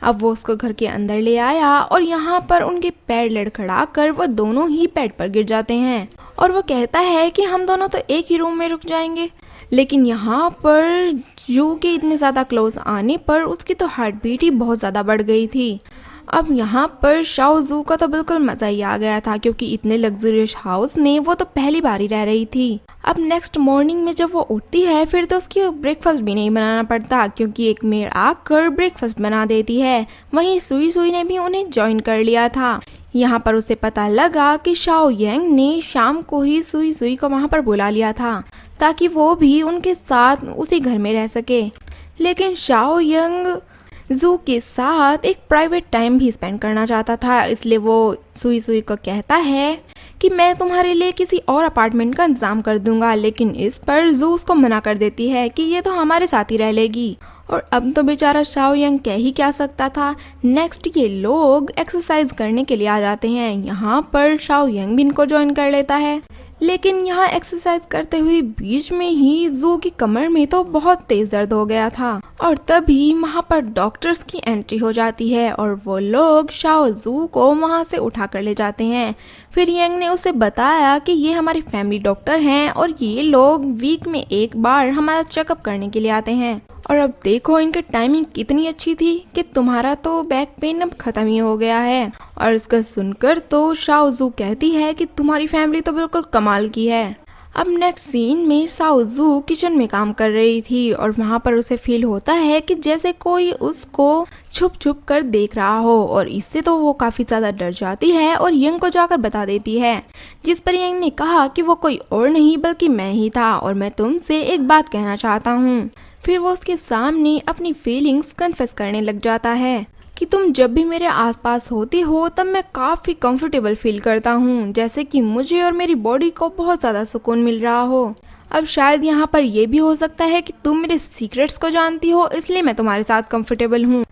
A: अब वो उसको घर के अंदर ले आया और यहाँ पर उनके पैर लड़खड़ा कर वो दोनों ही बेड पर गिर जाते हैं और वो कहता है कि हम दोनों तो एक ही रूम में रुक जाएंगे। लेकिन यहाँ पर यू के इतने ज़्यादा क्लोज आने पर उसकी तो हार्ट बीट ही बहुत ज़्यादा बढ़ गई थी। अब यहाँ पर शाओजू का तो बिल्कुल मजा ही आ गया था, क्योंकि इतने लग्जरियस हाउस में वो तो पहली बार ही रह रही थी। अब नेक्स्ट मॉर्निंग में जब वो उठती है फिर तो उसकी ब्रेकफास्ट भी नहीं बनाना पड़ता, क्योंकि एक मेड आकर ब्रेकफास्ट बना देती है। वहीं सुई सुई ने भी उन्हें ज्वाइन कर लिया था। यहाँ पर उसे पता लगा कि शाओ यांग ने शाम को ही सुई सुई को वहाँ पर बुला लिया था, ताकि वो भी उनके साथ उसी घर में रह सके। लेकिन शाओ यांग जू के साथ एक प्राइवेट टाइम भी स्पेंड करना चाहता था, इसलिए वो सुई सुई को कहता है कि मैं तुम्हारे लिए किसी और अपार्टमेंट का इंतजाम कर दूंगा। लेकिन इस पर जू उसको मना कर देती है कि ये तो हमारे साथ ही रह लेगी। और अब तो बेचारा शाओ यांग कह ही क्या सकता था। नेक्स्ट ये लोग एक्सरसाइज करने के लिए आ जाते हैं। यहाँ पर शाओ यांग भी इनको ज्वाइन कर लेता है। लेकिन यहाँ एक्सरसाइज करते हुए बीच में ही जू की कमर में तो बहुत तेज दर्द हो गया था, और तभी वहाँ पर डॉक्टर्स की एंट्री हो जाती है और वो लोग शाओ जू को वहाँ से उठा कर ले जाते हैं। फिर यांग ने उसे बताया कि ये हमारे फैमिली डॉक्टर हैं और ये लोग वीक में एक बार हमारा चेकअप करने के लिए आते हैं। और अब देखो इनकी टाइमिंग कितनी अच्छी थी कि तुम्हारा तो बैक पेन अब खत्म ही हो गया है। और इसका सुनकर तो शाओ जू कहती है कि तुम्हारी फैमिली तो बिल्कुल कमाल की है। अब नेक्स्ट सीन में शाओ जू किचन में काम कर रही थी और वहाँ पर उसे फील होता है कि जैसे कोई उसको छुप छुप कर देख रहा हो, और इससे तो वो काफी ज्यादा डर जाती है और यंग को जाकर बता देती है। जिस पर यंग ने कहा कि वो कोई और नहीं बल्कि मैं ही था और मैं तुमसे एक बात कहना चाहता हूँ। फिर वो उसके सामने अपनी फीलिंग्स कन्फेस करने लग जाता है कि तुम जब भी मेरे आसपास होती हो तब मैं काफ़ी कंफर्टेबल फील करता हूँ, जैसे कि मुझे और मेरी बॉडी को बहुत ज़्यादा सुकून मिल रहा हो। अब शायद यहाँ पर यह भी हो सकता है कि तुम मेरे सीक्रेट्स को जानती हो, इसलिए मैं तुम्हारे साथ कंफर्टेबल हूँ।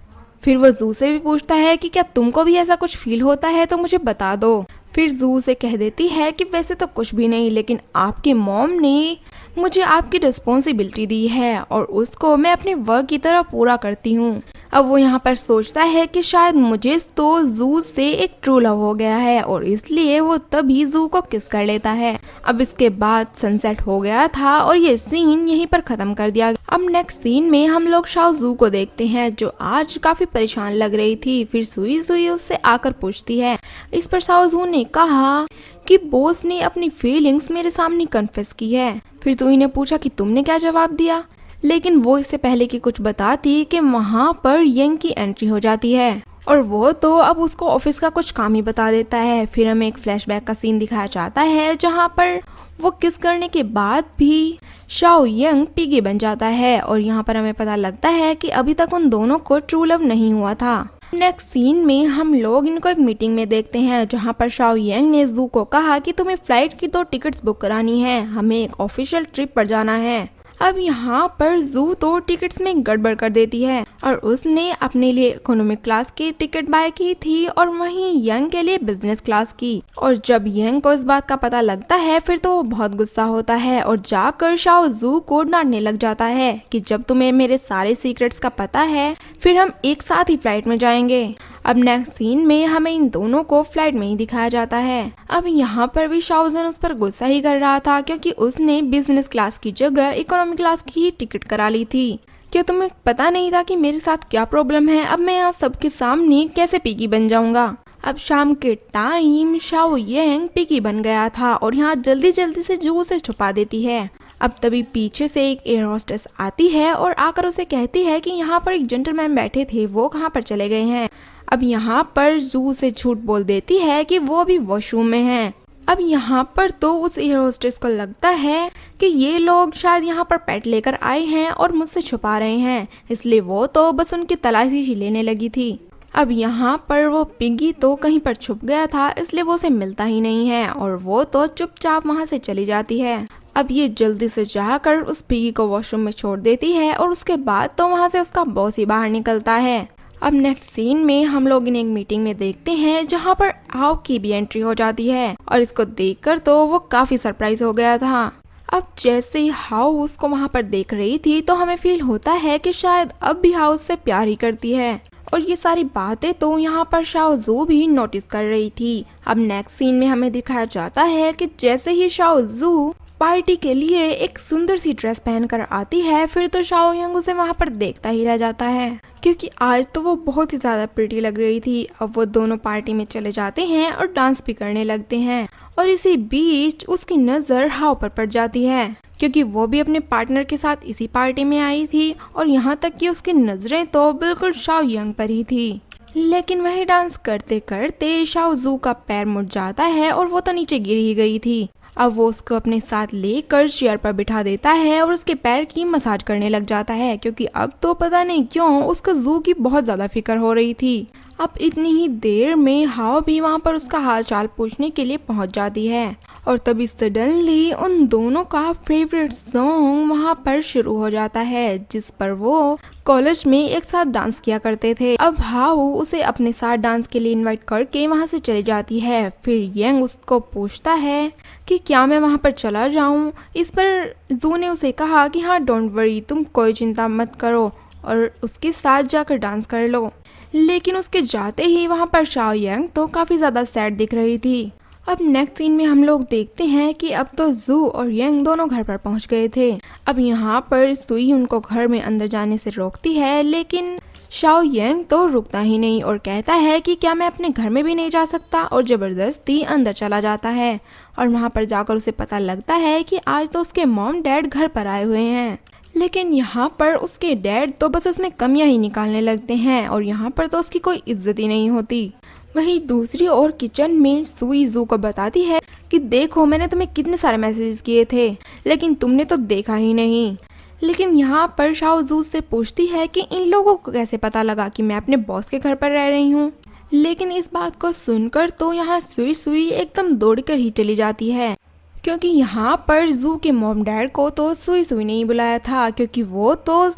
A: फिर वो जू से भी पूछता है कि क्या तुमको भी ऐसा कुछ फील होता है तो मुझे बता दो। फिर जू से कह देती है कि वैसे तो कुछ भी नहीं, लेकिन आपके मॉम ने मुझे आपकी रिस्पॉन्सिबिलिटी दी है और उसको मैं अपने वर्क की तरह पूरा करती हूँ। अब वो यहाँ पर सोचता है कि शायद मुझे तो जू से एक ट्रू लव हो गया है और इसलिए वो तभी जू को किस कर लेता है। अब इसके बाद सनसेट हो गया था और ये सीन यहीं पर खत्म कर दिया। अब नेक्स्ट सीन में हम लोग शाओ जू को देखते हैं जो आज काफी परेशान लग रही थी। फिर सुई सुई उससे आकर पूछती है। इस पर शाओ जू ने कहा कि बॉस ने अपनी फीलिंग्स मेरे सामने कन्फेस की है। फिर सुई ने पूछा कि तुमने क्या जवाब दिया, लेकिन वो इससे पहले कि कुछ बताती कि वहाँ पर यंग की एंट्री हो जाती है और वो तो अब उसको ऑफिस का कुछ काम ही बता देता है। फिर हमें एक फ्लैशबैक का सीन दिखाया जाता है जहाँ पर वो किस करने के बाद भी शाओ यांग पिगी बन जाता है और यहाँ पर हमें पता लगता है कि अभी तक उन दोनों को ट्रू लव नहीं हुआ था। नेक्स्ट सीन में हम लोग इनको एक मीटिंग में देखते हैं जहाँ पर शाओ यांग ने जू को कहा कि तुम्हें फ्लाइट की 2 टिकट्स बुक करानी है, हमें एक ऑफिशियल ट्रिप पर जाना है। अब यहाँ पर जू तो टिकट्स में गड़बड़ कर देती है और उसने अपने लिए इकोनॉमिक क्लास की टिकट बाय की थी और वहीं यंग के लिए बिजनेस क्लास की। और जब यंग को इस बात का पता लगता है फिर तो वो बहुत गुस्सा होता है और जाकर शाओ जू को डांटने लग जाता है कि जब तुम्हें मेरे सारे सीक्रेट्स का पता है फिर हम एक साथ ही फ्लाइट में जाएंगे। अब नेक्स्ट सीन में हमें इन दोनों को फ्लाइट में ही दिखाया जाता है। अब यहाँ पर भी शाओजन उस पर गुस्सा ही कर रहा था क्योंकि उसने बिजनेस क्लास की जगह इकोनॉमिक क्लास की ही टिकट करा ली थी। क्या तुम्हें पता नहीं था कि मेरे साथ क्या प्रॉब्लम है? अब मैं यहाँ सबके सामने कैसे पिगी बन जाऊंगा? अब शाम के टाइम शाओ यांग पिगी बन गया था और यहाँ जल्दी जल्दी से जू से छुपा देती है। अब तभी पीछे से एक एयर होस्टेस आती है और आकर उसे कहती है कि यहाँ पर एक जेंटलमैन बैठे थे, वो कहाँ पर चले गए हैं। अब यहाँ पर जू से झूठ बोल देती है कि वो अभी वॉशरूम में हैं। अब यहाँ पर तो उस एयर होस्टेस को लगता है कि ये लोग शायद यहाँ पर पेट लेकर आए हैं और मुझसे छुपा रहे हैं, इसलिए वो तो बस उनकी तलाशी ही लेने लगी थी। अब यहाँ पर वो पिगी तो कहीं पर छुप गया था, इसलिए वो उसे मिलता ही नहीं है और वो तो चुपचाप वहाँ से चली जाती है। अब ये जल्दी से जाकर उस पिगी को वॉशरूम में छोड़ देती है और उसके बाद तो वहाँ से उसका बॉस ही बाहर निकलता है। अब नेक्स्ट सीन में हम लोग इन एक मीटिंग में देखते हैं जहाँ पर आओ की भी एंट्री हो जाती है और इसको देखकर तो वो काफी सरप्राइज हो गया था। अब जैसे ही हाउ उसको वहाँ पर देख रही थी तो हमें फील होता है कि शायद अब भी हाउ से प्यार ही करती है और ये सारी बातें तो यहाँ पर शाओ जू भी नोटिस कर रही थी। अब नेक्स्ट सीन में हमें दिखाया जाता है कि जैसे ही शाओ जू पार्टी के लिए एक सुंदर सी ड्रेस पहनकर आती है, फिर तो शाओ यंग उसे वहाँ पर देखता ही रह जाता है क्योंकि आज तो वो बहुत ही ज़्यादा प्रिटी लग रही थी। अब वो दोनों पार्टी में चले जाते हैं और डांस भी करने लगते हैं और इसी बीच उसकी नज़र हाओ पर पड़ जाती है क्योंकि वो भी अपने पार्टनर के साथ इसी पार्टी में आई थी और यहाँ तक कि उसकी नज़रें तो बिल्कुल शाओ यंग पर ही थी। लेकिन वही डांस करते करते शाओ जू का पैर मुड़ जाता है और वो तो नीचे गिर ही गई थी। अब वो उसको अपने साथ लेकर चेयर पर बिठा देता है और उसके पैर की मसाज करने लग जाता है क्योंकि अब तो पता नहीं क्यों उसका जू की बहुत ज्यादा फिक्र हो रही थी। अब इतनी ही देर में हाओ भी वहाँ पर उसका हाल चाल पूछने के लिए पहुँच जाती है और तभी सडनली उन दोनों का फेवरेट सॉन्ग वहाँ पर शुरू हो जाता है जिस पर वो कॉलेज में एक साथ डांस किया करते थे। अब हाओ उसे अपने साथ डांस के लिए इनवाइट करके वहाँ से चली जाती है। फिर यंग उसको पूछता है कि क्या मैं वहाँ पर चला जाऊँ। इस पर जू ने उसे कहा कि हाँ डोंट वरी, तुम कोई चिंता मत करो और उसके साथ जाकर डांस कर लो। लेकिन उसके जाते ही वहाँ पर शाओ यंग तो काफ़ी ज़्यादा सैड दिख रही थी। अब नेक्स्ट सीन में हम लोग देखते हैं कि अब तो जू और यंग दोनों घर पर पहुँच गए थे। अब यहाँ पर सुई उनको घर में अंदर जाने से रोकती है लेकिन शाओ यंग तो रुकता ही नहीं और कहता है कि क्या मैं अपने घर में भी नहीं जा सकता, और ज़बरदस्ती अंदर चला जाता है। और वहाँ पर जाकर उसे पता लगता है कि आज तो उसके मॉम डैड घर पर आए हुए हैं। लेकिन यहाँ पर उसके डैड तो बस उसमें कमियां ही निकालने लगते हैं और यहाँ पर तो उसकी कोई इज्जत ही नहीं होती। वहीं दूसरी ओर किचन में सुई जू को बताती है कि देखो मैंने तुम्हें कितने सारे मैसेजेस किए थे लेकिन तुमने तो देखा ही नहीं। लेकिन यहाँ पर शाओ जू से पूछती है कि इन लोगों को कैसे पता लगा कि मैं अपने बॉस के घर पर रह रही हूँ। लेकिन इस बात को सुनकर तो यहाँ सुई सुई एकदम दौड़कर ही चली जाती है क्योंकि यहाँ पर जू के मॉम डैड को तो सुई सुई ने ही बुलाया था क्योंकि वो तो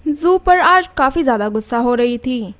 A: जू पर आज काफ़ी ज़्यादा गुस्सा हो रही थी।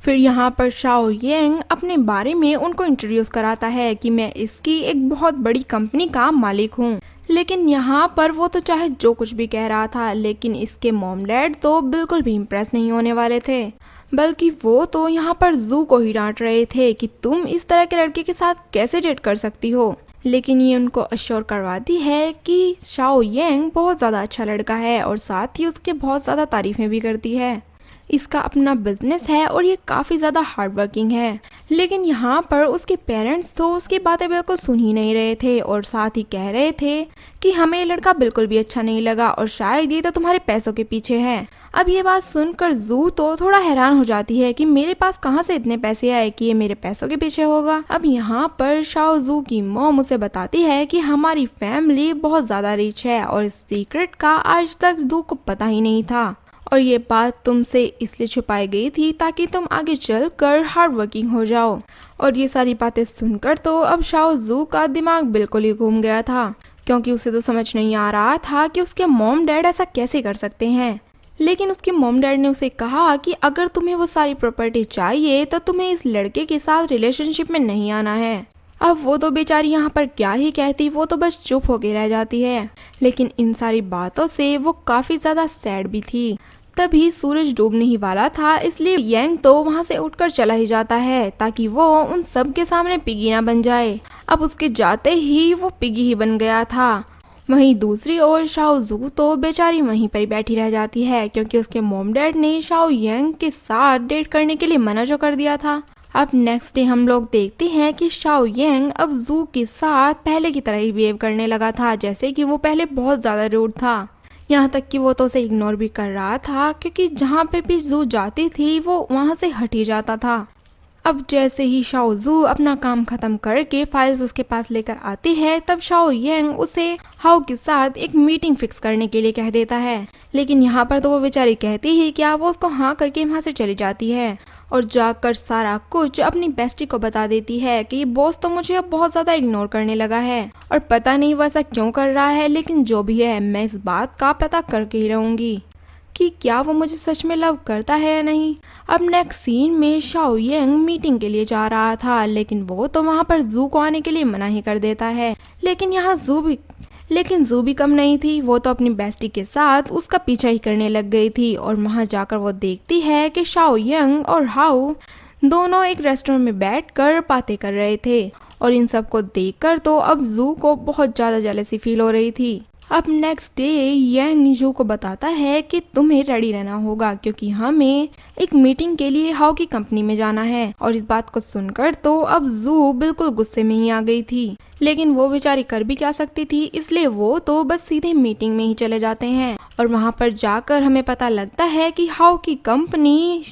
A: फिर यहाँ पर शाओ यंग अपने बारे में उनको इंट्रोड्यूस कराता है कि मैं इसकी एक बहुत बड़ी कंपनी का मालिक हूँ। लेकिन यहाँ पर वो तो चाहे जो कुछ भी कह रहा था लेकिन इसके मॉम डैड तो बिल्कुल भी इम्प्रेस नहीं होने वाले थे, बल्कि वो तो यहाँ पर जू को ही डांट रहे थे कि तुम इस तरह के लड़के के साथ कैसे डेट कर सकती हो। लेकिन ये उनको अश्योर करवाती है कि शाओ यंग बहुत ज़्यादा अच्छा लड़का है और साथ ही उसके बहुत ज़्यादा तारीफ़ें भी करती है। इसका अपना बिजनेस है और ये काफ़ी ज़्यादा हार्ड वर्किंग है। लेकिन यहाँ पर उसके पेरेंट्स तो उसकी बातें बिल्कुल सुन ही नहीं रहे थे और साथ ही कह रहे थे कि हमें ये लड़का बिल्कुल भी अच्छा नहीं लगा और शायद ये तो तुम्हारे पैसों के पीछे है। अब ये बात सुनकर जू तो थोड़ा हैरान हो जाती है कि मेरे पास कहाँ से इतने पैसे आए कि ये मेरे पैसों के पीछे होगा। अब यहाँ पर शाओ जू की मॉम उसे बताती है कि हमारी फैमिली बहुत ज़्यादा रिच है और इस सीक्रेट का आज तक जू को पता ही नहीं था और ये बात तुमसे इसलिए छुपाई गई थी ताकि तुम आगे चलकर हार्ड वर्किंग हो जाओ। और ये सारी बातें सुनकर तो अब शाओ जू का दिमाग बिल्कुल ही घूम गया था क्योंकि उसे तो समझ नहीं आ रहा था कि उसके मॉम डैड ऐसा कैसे कर सकते हैं। लेकिन उसके मॉम डैड ने उसे कहा कि अगर तुम्हें वो सारी प्रॉपर्टी चाहिए तो तुम्हें इस लड़के के साथ रिलेशनशिप में नहीं आना है। अब वो तो बेचारी यहाँ पर क्या ही कहती, वो तो बस चुप होके रह जाती है। लेकिन इन सारी बातों से वो काफ़ी ज़्यादा सैड भी थी। तभी सूरज डूबने ही वाला था, इसलिए यंग तो वहाँ से उठकर चला ही जाता है ताकि वो उन सब के सामने पिगी ना बन जाए। अब उसके जाते ही वो पिगी ही बन गया था। वहीं दूसरी ओर शाओ जू तो बेचारी वहीं पर ही बैठी रह जाती है क्योंकि उसके मॉम डैड ने शाओ यंग के साथ डेट करने के लिए मना जो कर दिया था। अब नेक्स्ट डे हम लोग देखते हैं कि शाओ यंग अब जू के साथ पहले की तरह ही बिहेव करने लगा था, जैसे कि वो पहले बहुत ज़्यादा रूड था। यहाँ तक कि वो तो उसे इग्नोर भी कर रहा था क्योंकि जहाँ पे भी जू जाती थी वो वहाँ से हट ही जाता था। अब जैसे ही शाओ जू अपना काम खत्म करके फाइल्स उसके पास लेकर आती है तब शाओ यंग उसे हाओ के साथ एक मीटिंग फिक्स करने के लिए कह देता है। लेकिन यहाँ पर तो वो बेचारी कहती ही क्या, वो उसको हाँ करके वहाँ से चली जाती है और जाकर सारा कुछ अपनी बेस्टी को बता देती है कि बॉस तो मुझे अब बहुत ज़्यादा इग्नोर करने लगा है और पता नहीं वो ऐसा क्यों कर रहा है, लेकिन जो भी है मैं इस बात का पता करके ही रहूँगी कि क्या वो मुझे सच में लव करता है या नहीं। अब नेक्स्ट सीन में शाओ यंग मीटिंग के लिए जा रहा था लेकिन वो तो वहाँ पर जू को आने के लिए मना ही कर देता है। लेकिन यहाँ जू भी कम नहीं थी, वो तो अपनी बेस्टी के साथ उसका पीछा ही करने लग गई थी और वहाँ जाकर वो देखती है कि शाओ यंग और हाओ दोनों एक रेस्टोरेंट में बैठकर बातें कर रहे थे और इन सब को देखकर तो अब जू को बहुत ज्यादा जेलसी फील हो रही थी। अब नेक्स्ट डे यांग जू को बताता है कि तुम्हें रेडी रहना होगा क्योंकि हमें एक मीटिंग के लिए हाउ की कंपनी में जाना है। और इस बात को सुनकर तो अब जू बिल्कुल गुस्से में ही आ गई थी, लेकिन वो बेचारी कर भी क्या सकती थी, इसलिए वो तो बस सीधे मीटिंग में ही चले जाते हैं। और वहाँ पर जाकर हमें पता लगता है कि हाउ की कंपनी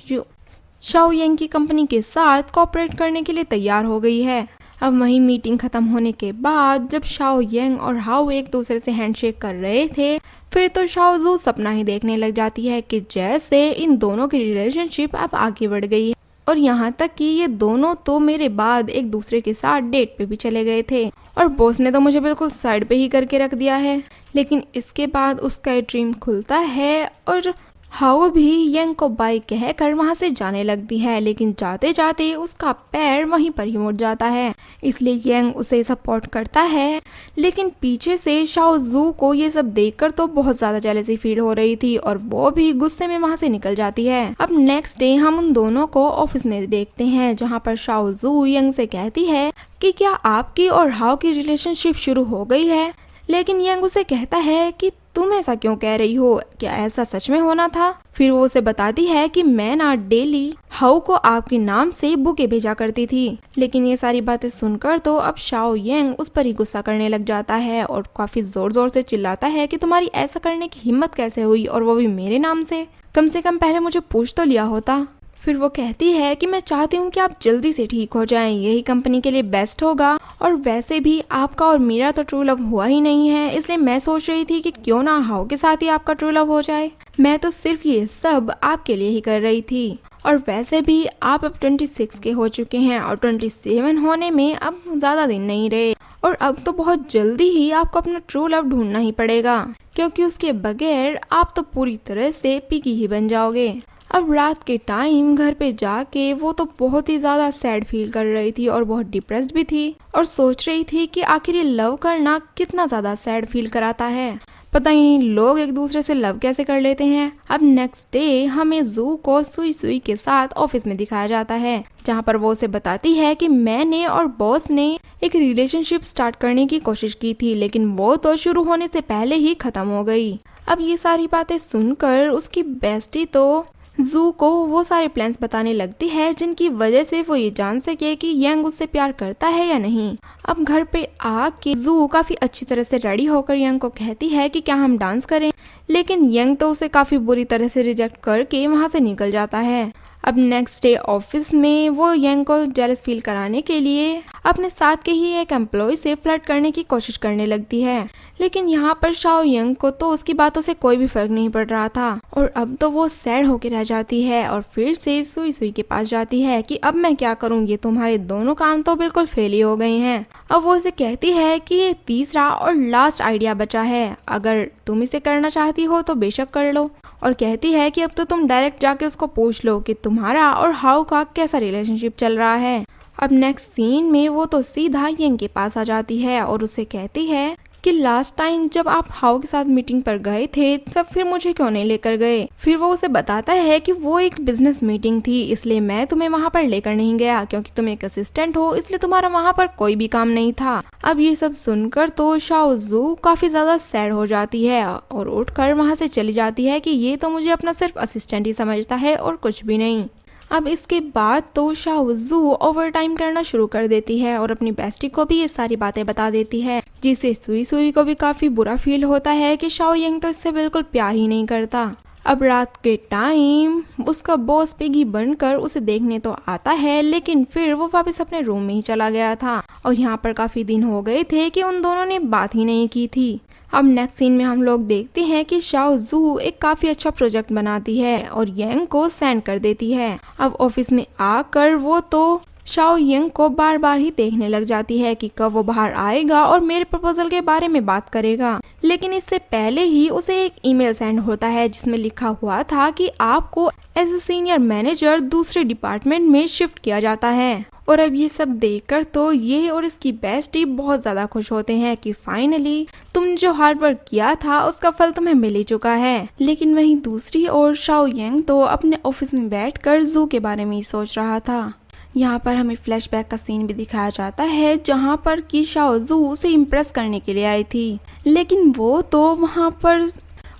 A: शाओ यांग की कंपनी के साथ कोऑपरेट करने के लिए तैयार हो गई है। अब वही मीटिंग खत्म होने के बाद जब शाओ यांग और हाओ एक दूसरे से हैंडशेक कर रहे थे, फिर तो शाओ जू सपना ही देखने लग जाती है कि जैसे इन दोनों की रिलेशनशिप अब आगे बढ़ गई है। और यहाँ तक कि ये दोनों तो मेरे बाद एक दूसरे के साथ डेट पे भी चले गए थे और बॉस ने तो मुझे बिल्कुल साइड पे ही करके रख दिया है। लेकिन इसके बाद उसका ड्रीम खुलता है और हाओ भी यंग को बाय कहकर वहां से जाने लगती है, लेकिन जाते जाते उसका पैर वहीं पर ही मुड़ जाता है, इसलिए यंग उसे सपोर्ट करता है। लेकिन पीछे से शाओ जू को ये सब देखकर तो बहुत ज्यादा जेलसी फील हो रही थी और वो भी गुस्से में वहां से निकल जाती है। अब नेक्स्ट डे हम उन दोनों को ऑफिस में देखते हैं, जहाँ पर शाओ जू यंग से कहती है कि क्या आपकी और हाओ की रिलेशनशिप शुरू हो गई है, लेकिन यंग उसे कहता है कि तुम ऐसा क्यों कह रही हो, क्या ऐसा सच में होना था। फिर वो उसे बताती है कि मैं ना डेली हाउ को आपके नाम से बुके भेजा करती थी। लेकिन ये सारी बातें सुनकर तो अब शाओ यांग उस पर ही गुस्सा करने लग जाता है और काफी जोर जोर से चिल्लाता है कि तुम्हारी ऐसा करने की हिम्मत कैसे हुई, और वो भी मेरे नाम से कम पहले मुझे पूछ तो लिया होता। फिर वो कहती है कि मैं चाहती हूँ कि आप जल्दी से ठीक हो जाएं, यही कंपनी के लिए बेस्ट होगा, और वैसे भी आपका और मेरा तो ट्रू लव हुआ ही नहीं है, इसलिए मैं सोच रही थी कि क्यों ना हाउ के साथ ही आपका ट्रू लव हो जाए। मैं तो सिर्फ ये सब आपके लिए ही कर रही थी, और वैसे भी आप अब 26 के हो चुके हैं और 27 होने में अब ज्यादा दिन नहीं रहे, और अब तो बहुत जल्दी ही आपको अपना ट्रू लव ढूंढना ही पड़ेगा, क्योंकि उसके बगैर आप तो पूरी तरह से पिकी ही बन जाओगे। अब रात के टाइम घर पे जाके वो तो बहुत ही ज्यादा सैड फील कर रही थी और बहुत डिप्रेस्ड भी थी, और सोच रही थी कि आखिर ये लव करना कितना ज्यादा सैड फील कराता है, पता ही नहीं लोग एक दूसरे से लव कैसे कर लेते हैं। अब नेक्स्ट डे हमें जू को सुई सुई के साथ ऑफिस में दिखाया जाता है, जहाँ पर वो उसे बताती है कि मैंने और बॉस ने एक रिलेशनशिप स्टार्ट करने की कोशिश की थी, लेकिन वो तो शुरू होने से पहले ही खत्म हो गई। अब ये सारी बातें सुनकर उसकी बेस्टी तो जू को वो सारे प्लान्स बताने लगती है जिनकी वजह से वो ये जान सके कि यंग उससे प्यार करता है या नहीं। अब घर पे आके जू काफी अच्छी तरह से रेडी होकर यंग को कहती है कि क्या हम डांस करें, लेकिन यंग तो उसे काफी बुरी तरह से रिजेक्ट करके वहां से निकल जाता है। अब नेक्स्ट डे ऑफिस में वो यंग को जेलस फील कराने के लिए अपने साथ के ही एक एम्प्लॉय से फ्लर्ट करने की कोशिश करने लगती है, लेकिन यहाँ पर शाओ यंग को तो उसकी बातों से कोई भी फर्क नहीं पड़ रहा था, और अब तो वो सैड होके रह जाती है और फिर से सुई सुई के पास जाती है कि अब मैं क्या करूँ, ये तुम्हारे दोनों काम तो बिल्कुल फेल ही हो गए हैं। अब वो उसे कहती है कि ये तीसरा और लास्ट आइडिया बचा है, अगर तुम इसे करना चाहती हो तो बेशक कर लो, और कहती है कि अब तो तुम डायरेक्ट जाके उसको पूछ लो कि तुम्हारा और हाउ का कैसा रिलेशनशिप चल रहा है। अब नेक्स्ट सीन में वो तो सीधा यंग के पास आ जाती है और उसे कहती है कि लास्ट टाइम जब आप हाउ के साथ मीटिंग पर गए थे तब फिर मुझे क्यों नहीं लेकर गए। फिर वो उसे बताता है कि वो एक बिजनेस मीटिंग थी, इसलिए मैं तुम्हें वहाँ पर लेकर नहीं गया, क्योंकि तुम एक असिस्टेंट हो इसलिए तुम्हारा वहाँ पर कोई भी काम नहीं था। अब ये सब सुनकर तो शाओ जू काफी ज्यादा सैड हो जाती है और उठकर वहाँ से चली जाती है कि ये तो मुझे अपना सिर्फ असिस्टेंट ही समझता है और कुछ भी नहीं। अब इसके बाद तो शाओ जू ओवर टाइम करना शुरू कर देती है और अपनी बेस्टी को भी ये सारी बातें बता देती है, जिससे सुई सुई को भी काफी बुरा फील होता है कि शाओ यंग तो इससे बिल्कुल प्यार ही नहीं करता। अब रात के टाइम उसका बॉस पिगी बनकर उसे देखने तो आता है, लेकिन फिर वो वापस अपने रूम में ही चला गया था, और यहाँ पर काफी दिन हो गए थे कि उन दोनों ने बात ही नहीं की थी। अब नेक्स्ट सीन में हम लोग देखते हैं कि शाओ जू एक काफी अच्छा प्रोजेक्ट बनाती है और यंग को सेंड कर देती है। अब ऑफिस में आकर वो तो शाओ यंग को बार बार ही देखने लग जाती है कि कब वो बाहर आएगा और मेरे प्रपोजल के बारे में बात करेगा, लेकिन इससे पहले ही उसे एक ईमेल सेंड होता है जिसमें लिखा हुआ था कि आपको एज ए सीनियर मैनेजर दूसरे डिपार्टमेंट में शिफ्ट किया जाता है। और अब ये सब देखकर तो ये और इसकी बेस्टी बहुत ज्यादा खुश होते हैं कि फाइनली तुमने जो हार्ड वर्क किया था उसका फल तुम्हें मिल ही चुका है। लेकिन वहीं दूसरी ओर शाओ यंग तो अपने ऑफिस में बैठकर जू के बारे में ही सोच रहा था। यहाँ पर हमें फ्लैशबैक का सीन भी दिखाया जाता है जहाँ पर कि शाओजू उसे इम्प्रेस करने के लिए आई थी, लेकिन वो तो वहाँ पर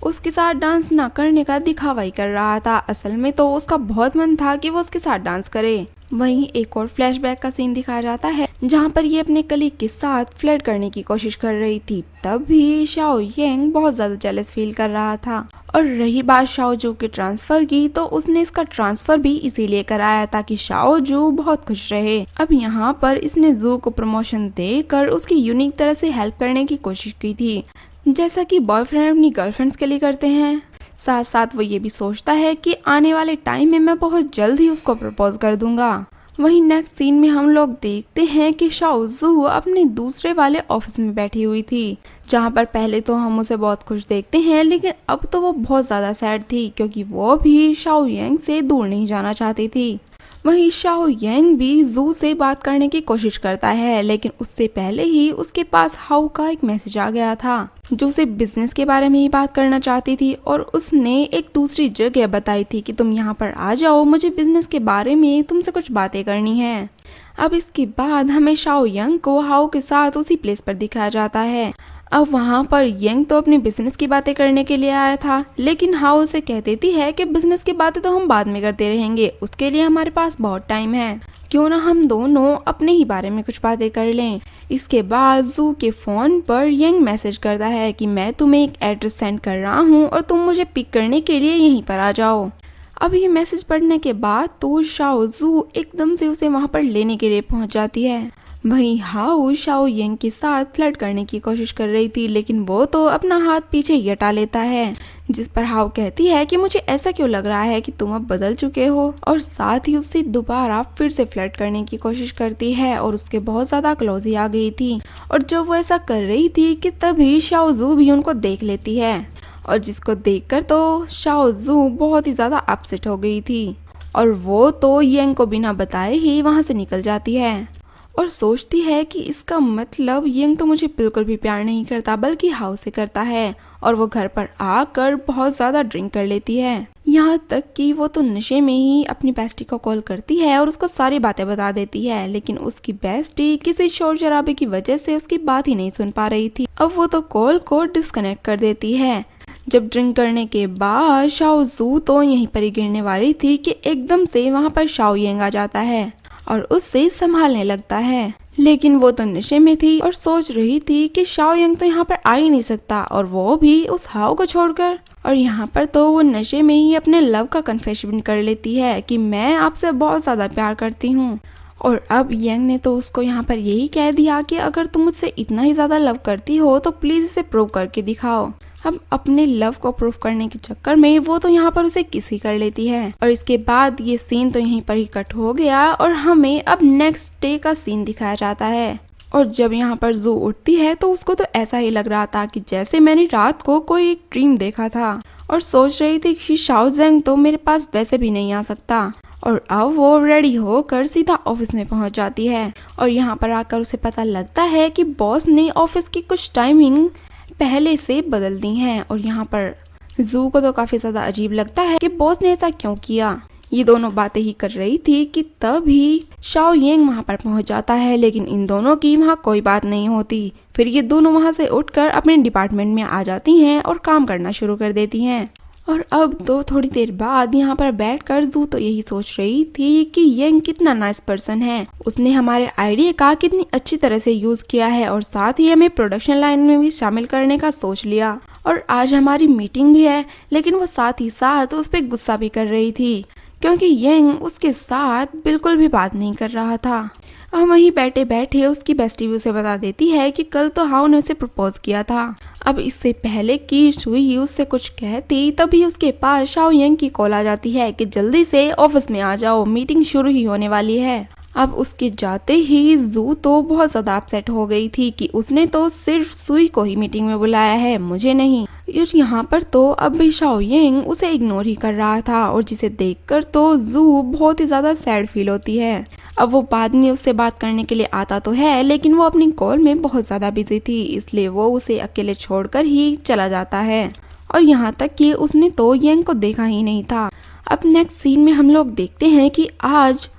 A: उसके साथ डांस ना करने का दिखावा ही कर रहा था। असल में तो उसका बहुत मन था कि वो उसके साथ डांस करे। वहीं एक और फ्लैशबैक का सीन दिखाया जाता है जहाँ पर ये अपने कलीग के साथ फ्लर्ट करने की कोशिश कर रही थी। तब भी शाओ यांग बहुत ज्यादा जेलस फील कर रहा था। और रही बात शाओजू के ट्रांसफर की, तो उसने इसका ट्रांसफर भी इसीलिए कराया ताकि शाओजू बहुत खुश रहे। अब यहाँ पर इसने जू को प्रमोशन देकर उसकी यूनिक तरह से हेल्प करने की कोशिश की थी, जैसा कि बॉयफ्रेंड अपनी गर्लफ्रेंड्स के लिए करते हैं। साथ साथ वो ये भी सोचता है कि आने वाले टाइम में मैं बहुत जल्द ही उसको प्रपोज कर दूंगा। वहीं नेक्स्ट सीन में हम लोग देखते हैं कि शाओजू अपने दूसरे वाले ऑफिस में बैठी हुई थी, जहाँ पर पहले तो हम उसे बहुत खुश देखते हैं, लेकिन अब तो वो बहुत ज्यादा सैड थी क्योंकि वो भी शाओ यांग से दूर नहीं जाना चाहती थी। वहीं शाओ यांग भी जू से बात करने की कोशिश करता है, लेकिन उससे पहले ही उसके पास हाउ का एक मैसेज आ गया था जो उसे बिजनेस के बारे में ही बात करना चाहती थी। और उसने एक दूसरी जगह बताई थी कि तुम यहाँ पर आ जाओ, मुझे बिजनेस के बारे में तुमसे कुछ बातें करनी है। अब इसके बाद हमें शाओ यांग को हाउ के साथ उसी प्लेस पर दिखाया जाता है। अब वहाँ पर यंग तो अपने बिजनेस की बातें करने के लिए आया था, लेकिन हाउ उसे कह देती है कि बिजनेस की बातें तो हम बाद में करते रहेंगे, उसके लिए हमारे पास बहुत टाइम है, क्यों ना हम दोनों अपने ही बारे में कुछ बातें कर लें। इसके बाद जू के फोन पर यंग मैसेज करता है कि मैं तुम्हें एक एड्रेस सेंड कर रहा हूँ और तुम मुझे पिक करने के लिए यहीं पर आ जाओ। अब ये मैसेज पढ़ने के बाद तो शाओजू एकदम से उसे वहाँ पर लेने के लिए पहुँच जाती है। वहीं हाउ शाओ यांग के साथ फ्लर्ट करने की कोशिश कर रही थी, लेकिन वो तो अपना हाथ पीछे ही हटा लेता है, जिस पर हाउ कहती है कि मुझे ऐसा क्यों लग रहा है कि तुम अब बदल चुके हो, और साथ ही उससे दोबारा फिर से फ्लर्ट करने की कोशिश करती है और उसके बहुत ज्यादा क्लोज ही आ गई थी। और जब वो ऐसा कर रही थी कि तभी शाओजू भी उनको देख लेती है, और जिसको देखकर तो शाओजू बहुत ही ज्यादा अपसेट हो गई थी और वो तो यांग को बिना बताए ही वहां से निकल जाती है और सोचती है कि इसका मतलब यंग तो मुझे बिल्कुल भी प्यार नहीं करता बल्कि हाउ से करता है। और वो घर पर आकर बहुत ज्यादा ड्रिंक कर लेती है, यहाँ तक कि वो तो नशे में ही अपनी बेस्टी को कॉल करती है और उसको सारी बातें बता देती है, लेकिन उसकी बेस्टी किसी शोर शराबे की वजह से उसकी बात ही नहीं सुन पा रही थी। अब वो तो कॉल को डिस्कनेक्ट कर देती है। जब ड्रिंक करने के बाद शाओजू तो यहीं पर ही गिरने वाली थी कि एकदम से वहाँ पर शाओ यांग आ जाता है और उससे संभालने लगता है, लेकिन वो तो नशे में थी और सोच रही थी कि शाओ यांग तो यहाँ पर आ ही नहीं सकता और वो भी उस हाउ को छोड़कर। और यहाँ पर तो वो नशे में ही अपने लव का कन्फेशन कर लेती है कि मैं आपसे बहुत ज्यादा प्यार करती हूँ। और अब यंग ने तो उसको यहाँ पर यही कह दिया कि अगर तुम मुझसे इतना ही ज्यादा लव करती हो तो प्लीज इसे प्रूव करके दिखाओ। अब अपने लव को प्रूव करने के चक्कर में वो तो यहाँ पर उसे किस ही कर लेती है। और इसके बाद ये सीन तो यहीं पर ही कट हो गया और हमें अब नेक्स्ट डे का सीन दिखाया जाता है। और जब यहाँ पर जू उठती है तो उसको तो ऐसा ही लग रहा था कि जैसे मैंने रात को कोई एक ड्रीम देखा था, और सोच रही थी कि शाओ यांग तो मेरे पास वैसे भी नहीं आ सकता। और अब वो रेडी होकर सीधा ऑफिस में पहुंच जाती है और यहाँ पर आकर उसे पता लगता है कि बॉस ने ऑफिस की कुछ टाइमिंग पहले से बदल दी हैं। और यहाँ पर जू को तो काफी ज्यादा अजीब लगता है कि बॉस ने ऐसा क्यों किया। ये दोनों बातें ही कर रही थी कि तभी शाओ यांग वहाँ पर पहुँच जाता है, लेकिन इन दोनों की वहाँ कोई बात नहीं होती। फिर ये दोनों वहाँ से उठकर अपने डिपार्टमेंट में आ जाती हैं और काम करना शुरू कर देती हैं। और अब तो थोड़ी देर बाद यहाँ पर बैठकर जू तो यही सोच रही थी कि यंग कितना नाइस पर्सन है, उसने हमारे आइडिया का कितनी अच्छी तरह से यूज किया है और साथ ही हमें प्रोडक्शन लाइन में भी शामिल करने का सोच लिया। और आज हमारी मीटिंग भी है, लेकिन वो साथ ही साथ उस पर गुस्सा भी कर रही थी क्योंकि यंग उसके साथ बिल्कुल भी बात नहीं कर रहा था। अब वहीं बैठे बैठे उसकी बेस्टी भी उसे बता देती है कि कल तो हाउ ने उसे प्रपोज किया था। अब इससे पहले कि सुई उससे कुछ कहती तभी उसके पास शाओ यांग की कॉल आ जाती है कि जल्दी से ऑफिस में आ जाओ, मीटिंग शुरू ही होने वाली है। अब उसके जाते ही जू तो बहुत ज्यादा अपसेट हो गई थी कि उसने तो सिर्फ सुई को ही मीटिंग में बुलाया है, मुझे नहीं। और यहाँ पर तो अब भी शाओ यांग उसे इग्नोर ही कर रहा था और जिसे देखकर तो जू बहुत ही ज्यादा सैड फील होती है। अब वो बाद में उससे बात करने के लिए आता तो है, लेकिन वो अपनी कॉल में बहुत ज्यादा बिजी थी, इसलिए वो उसे अकेले छोड़कर ही चला जाता है। और यहाँ तक कि उसने तो यांग को देखा ही नहीं था। अब नेक्स्ट सीन में हम लोग देखते हैं कि आज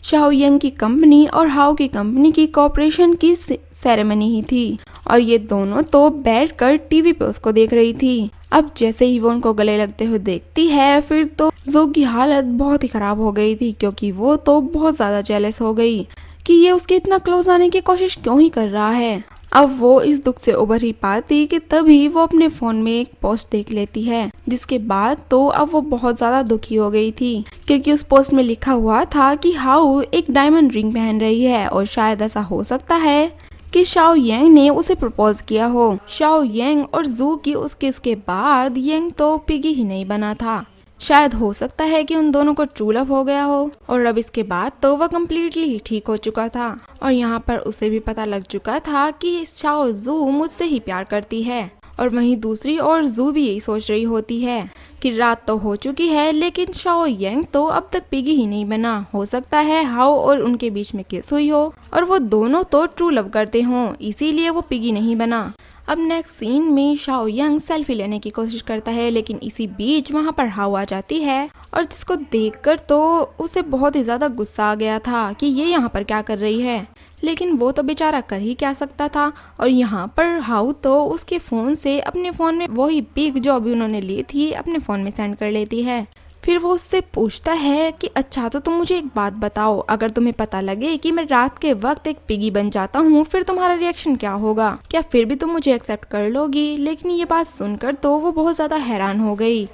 A: शाओयंग की कंपनी और हाओ की कंपनी की कॉपरेशन की सेरेमनी ही थी और ये दोनों तो बैठकर टीवी पे उसको देख रही थी। अब जैसे ही वो उनको गले लगते हुए देखती है फिर तो जू की हालत बहुत ही खराब हो गई थी, क्योंकि वो तो बहुत ज्यादा जेलस हो गई कि ये उसके इतना क्लोज आने की कोशिश क्यों ही कर रहा है। अब वो इस दुख से उबर ही पाती कि तभी वो अपने फोन में एक पोस्ट देख लेती है, जिसके बाद तो अब वो बहुत ज्यादा दुखी हो गई थी, क्योंकि उस पोस्ट में लिखा हुआ था कि हाउ एक डायमंड रिंग पहन रही है और शायद ऐसा हो सकता है कि शाओयंग ने उसे प्रपोज किया हो। शाओयंग और जू की उस किस के बाद यंग तो पिगी ही नहीं बना था। शायद हो सकता है कि उन दोनों को ट्रू लव हो गया हो और अब इसके बाद तो वह कम्प्लीटली ही ठीक हो चुका था और यहाँ पर उसे भी पता लग चुका था कि शाओ जू मुझसे ही प्यार करती है। और वहीं दूसरी ओर जू भी यही सोच रही होती है कि रात तो हो चुकी है लेकिन शाओयंग तो अब तक पिगी ही नहीं बना। हो सकता है हाओ और उनके बीच में किस हुई हो और वो दोनों तो ट्रू लव करते हों, इसीलिए वो पिगी नहीं बना। अब नेक्स्ट सीन में शाओयंग सेल्फी लेने की कोशिश करता है, लेकिन इसी बीच वहाँ पर हाओ आ जाती है और जिसको देखकर तो उसे बहुत ही ज्यादा गुस्सा आ गया था कि ये यहाँ पर क्या कर रही है, लेकिन वो तो बेचारा कर ही क्या सकता था। और यहाँ पर हाउ तो उसके फोन से अपने फोन में वही पिक जो अभी उन्होंने ली थी अपने फोन में सेंड कर लेती है। फिर वो उससे पूछता है कि अच्छा तो तुम मुझे एक बात बताओ, अगर तुम्हें पता लगे कि मैं रात के वक्त एक पिगी बन जाता हूँ फिर तुम्हारा रिएक्शन क्या होगा, क्या फिर भी तुम मुझे एक्सेप्ट कर लोगी। लेकिन ये बात सुनकर तो वो बहुत ज्यादा हैरान हो गई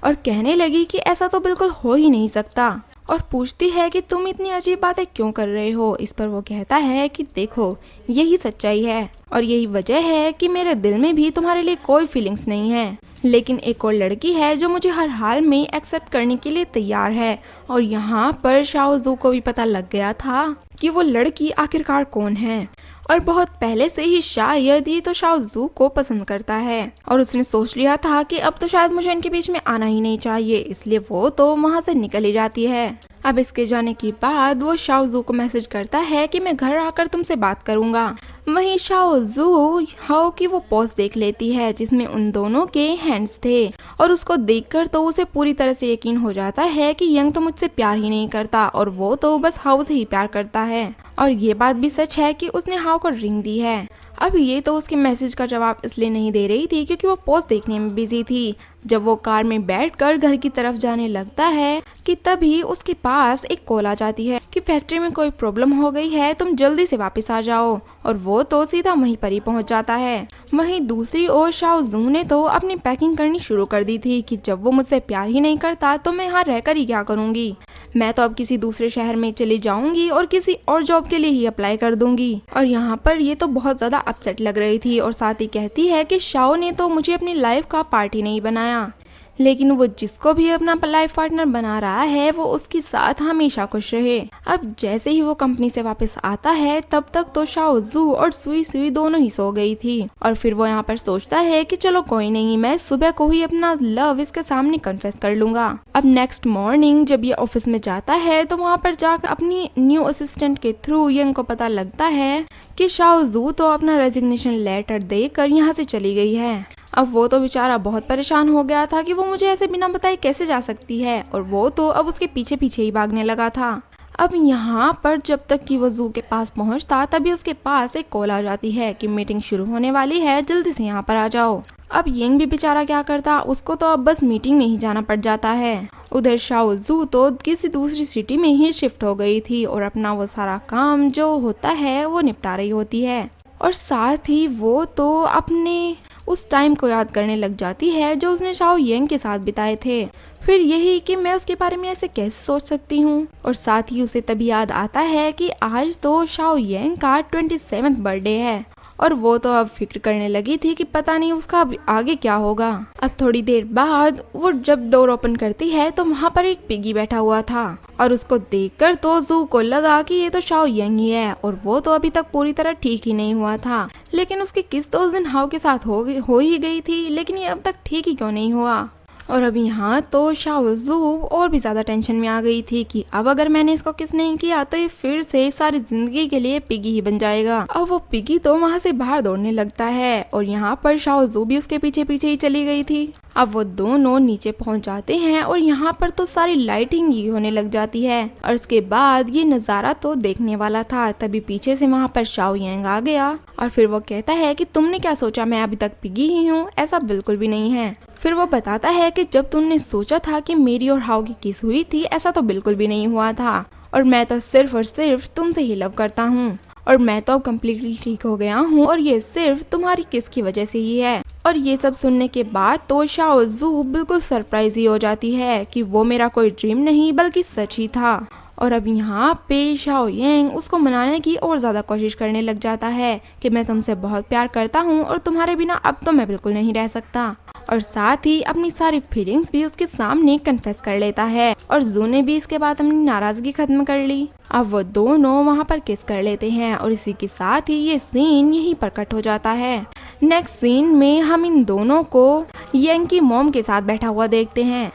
A: और कहने लगी कि ऐसा तो बिल्कुल हो ही नहीं सकता और पूछती है कि तुम इतनी अजीब बातें क्यों कर रहे हो। इस पर वो कहता है कि देखो यही सच्चाई है और यही वजह है कि मेरे दिल में भी तुम्हारे लिए कोई फीलिंग्स नहीं है, लेकिन एक और लड़की है जो मुझे हर हाल में एक्सेप्ट करने के लिए तैयार है। और यहाँ पर शाओ जू को भी पता लग गया था कि वो लड़की आखिरकार कौन है और बहुत पहले से ही शायद ये तो शाओ जू को पसंद करता है और उसने सोच लिया था कि अब तो शायद मुझे इनके बीच में आना ही नहीं चाहिए, इसलिए वो तो वहाँ से निकल ही जाती है। अब इसके जाने के बाद वो शाओ जू को मैसेज करता है कि मैं घर आकर तुमसे बात करूंगा। वहीं शाओ जू हाओ की वो पोस्ट देख लेती है जिसमें उन दोनों के हैंड्स थे और उसको देखकर तो उसे पूरी तरह से यकीन हो जाता है कि यंग तो मुझसे प्यार ही नहीं करता और वो तो बस हाओ से ही प्यार करता है। और ये बात भी सच है कि उसने हाओ को रिंग दी है। अब ये तो उसके मैसेज का जवाब इसलिए नहीं दे रही थी क्योंकि वो पोस्ट देखने में बिजी थी। जब वो कार में बैठकर घर की तरफ जाने लगता है कि तभी उसके पास एक कॉल आ जाती है कि फैक्ट्री में कोई प्रॉब्लम हो गई है, तुम जल्दी से वापस आ जाओ। और वो तो सीधा वहीं पर ही पहुंच जाता है। वहीं दूसरी ओर शाओ जू ने तो अपनी पैकिंग करनी शुरू कर दी थी कि जब वो मुझसे प्यार ही नहीं करता तो मैं यहाँ रहकर ही क्या करूँगी, मैं तो अब किसी दूसरे शहर में चली जाऊंगी और किसी और जॉब के लिए ही अप्लाई कर दूंगी। और यहाँ पर ये तो बहुत ज्यादा अपसेट लग रही थी और साथ ही कहती है कि शाओ ने तो मुझे अपनी लाइफ का पार्ट ही नहीं बनाया, लेकिन वो जिसको भी अपना लाइफ पार्टनर बना रहा है वो उसके साथ हमेशा खुश रहे। अब जैसे ही वो कंपनी से वापस आता है तब तक तो शाओ जू और सुई सुई दोनों ही सो गई थी और फिर वो यहाँ पर सोचता है कि चलो कोई नहीं, मैं सुबह को ही अपना लव इसके सामने कन्फेस कर लूंगा। अब नेक्स्ट मॉर्निंग जब ये ऑफिस में जाता है तो वहाँ पर जाकर अपनी न्यू असिस्टेंट के थ्रू यंग को पता लगता है कि शाओ जू तो अपना रेजिग्नेशन लेटर देकर यहाँ से चली गई है। अब वो तो बेचारा बहुत परेशान हो गया था कि वो मुझे ऐसे बिना बताए कैसे जा सकती है और वो तो अब उसके पीछे पीछे ही भागने लगा था। अब यहाँ पर जब तक कि वो जू के पास पहुँचता तभी उसके पास एक कॉल आ जाती है कि मीटिंग शुरू होने वाली है, जल्दी से यहाँ पर आ जाओ। अब यंग भी बेचारा क्या करता, उसको तो अब बस मीटिंग में ही जाना पड़ जाता है। उधर शाओ जू तो किसी दूसरी सिटी में ही शिफ्ट हो गई थी और अपना वो सारा काम जो होता है वो निपटा रही होती है और साथ ही वो तो अपने उस टाइम को याद करने लग जाती है जो उसने शाओ यंग के साथ बिताए थे। फिर यही कि मैं उसके बारे में ऐसे कैसे सोच सकती हूँ। और साथ ही उसे तभी याद आता है कि आज तो शाओ यंग का 27वां बर्थडे है और वो तो अब फिक्र करने लगी थी कि पता नहीं उसका अब आगे क्या होगा। अब थोड़ी देर बाद वो जब डोर ओपन करती है तो वहाँ पर एक पिगी बैठा हुआ था और उसको देखकर तो जू को लगा कि ये तो शाओ यंग ही है और वो तो अभी तक पूरी तरह ठीक ही नहीं हुआ था, लेकिन उसकी किस तो उस दिन हाओ के साथ हो ही गई थी, लेकिन ये अब तक ठीक ही क्यों नहीं हुआ। और अब यहाँ तो शाओ जू और भी ज्यादा टेंशन में आ गई थी कि अब अगर मैंने इसको किस नहीं किया तो ये फिर से सारी जिंदगी के लिए पिगी ही बन जाएगा। अब वो पिगी तो वहाँ से बाहर दौड़ने लगता है और यहाँ पर शाओ जू भी उसके पीछे पीछे ही चली गई थी। अब वो दोनों नीचे पहुंच जाते हैं और यहाँ पर तो सारी लाइटिंग ही होने लग जाती है। और उसके बाद ये नज़ारा तो देखने वाला था, तभी पीछे से वहाँ पर शाओ यांग आ गया और फिर वो कहता है कि तुमने क्या सोचा मैं अभी तक पिगी ही हूँ, ऐसा बिल्कुल भी नहीं है। फिर वो बताता है कि जब तुमने सोचा था कि मेरी और हाओ की किस हुई थी, ऐसा तो बिल्कुल भी नहीं हुआ था और मैं तो सिर्फ और सिर्फ तुमसे ही लव करता हूँ और मैं तो अब कम्प्लीटली ठीक हो गया हूँ और ये सिर्फ तुम्हारी किस की वजह से ही है। और ये सब सुनने के बाद तो शाओ जू बिल्कुल सरप्राइज ही हो जाती है कि वो मेरा कोई ड्रीम नहीं बल्कि सच ही था। और अब यहाँ पे शाओ यांग उसको मनाने की और ज़्यादा कोशिश करने लग जाता है कि मैं तुमसे बहुत प्यार करता हूँ और तुम्हारे बिना अब तो मैं बिल्कुल नहीं रह सकता। और साथ ही अपनी सारी फीलिंग्स भी उसके सामने कन्फेस कर लेता है और जू ने भी इसके बाद अपनी नाराज़गी खत्म कर ली। अब वो दोनों वहाँ पर किस कर लेते हैं और इसी के साथ ही ये सीन यहीं पर कट हो जाता है। नेक्स्ट सीन में हम इन दोनों को यांग की मॉम के साथ बैठा हुआ देखते हैं।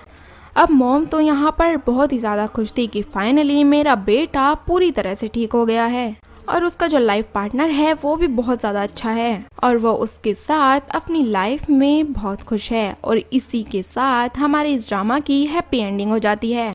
A: अब मॉम तो यहाँ पर बहुत ही ज़्यादा खुश थी कि फाइनली मेरा बेटा पूरी तरह से ठीक हो गया है और उसका जो लाइफ पार्टनर है वो भी बहुत ज़्यादा अच्छा है और वो उसके साथ अपनी लाइफ में बहुत खुश है। और इसी के साथ हमारे इस ड्रामा की हैप्पी एंडिंग हो जाती है।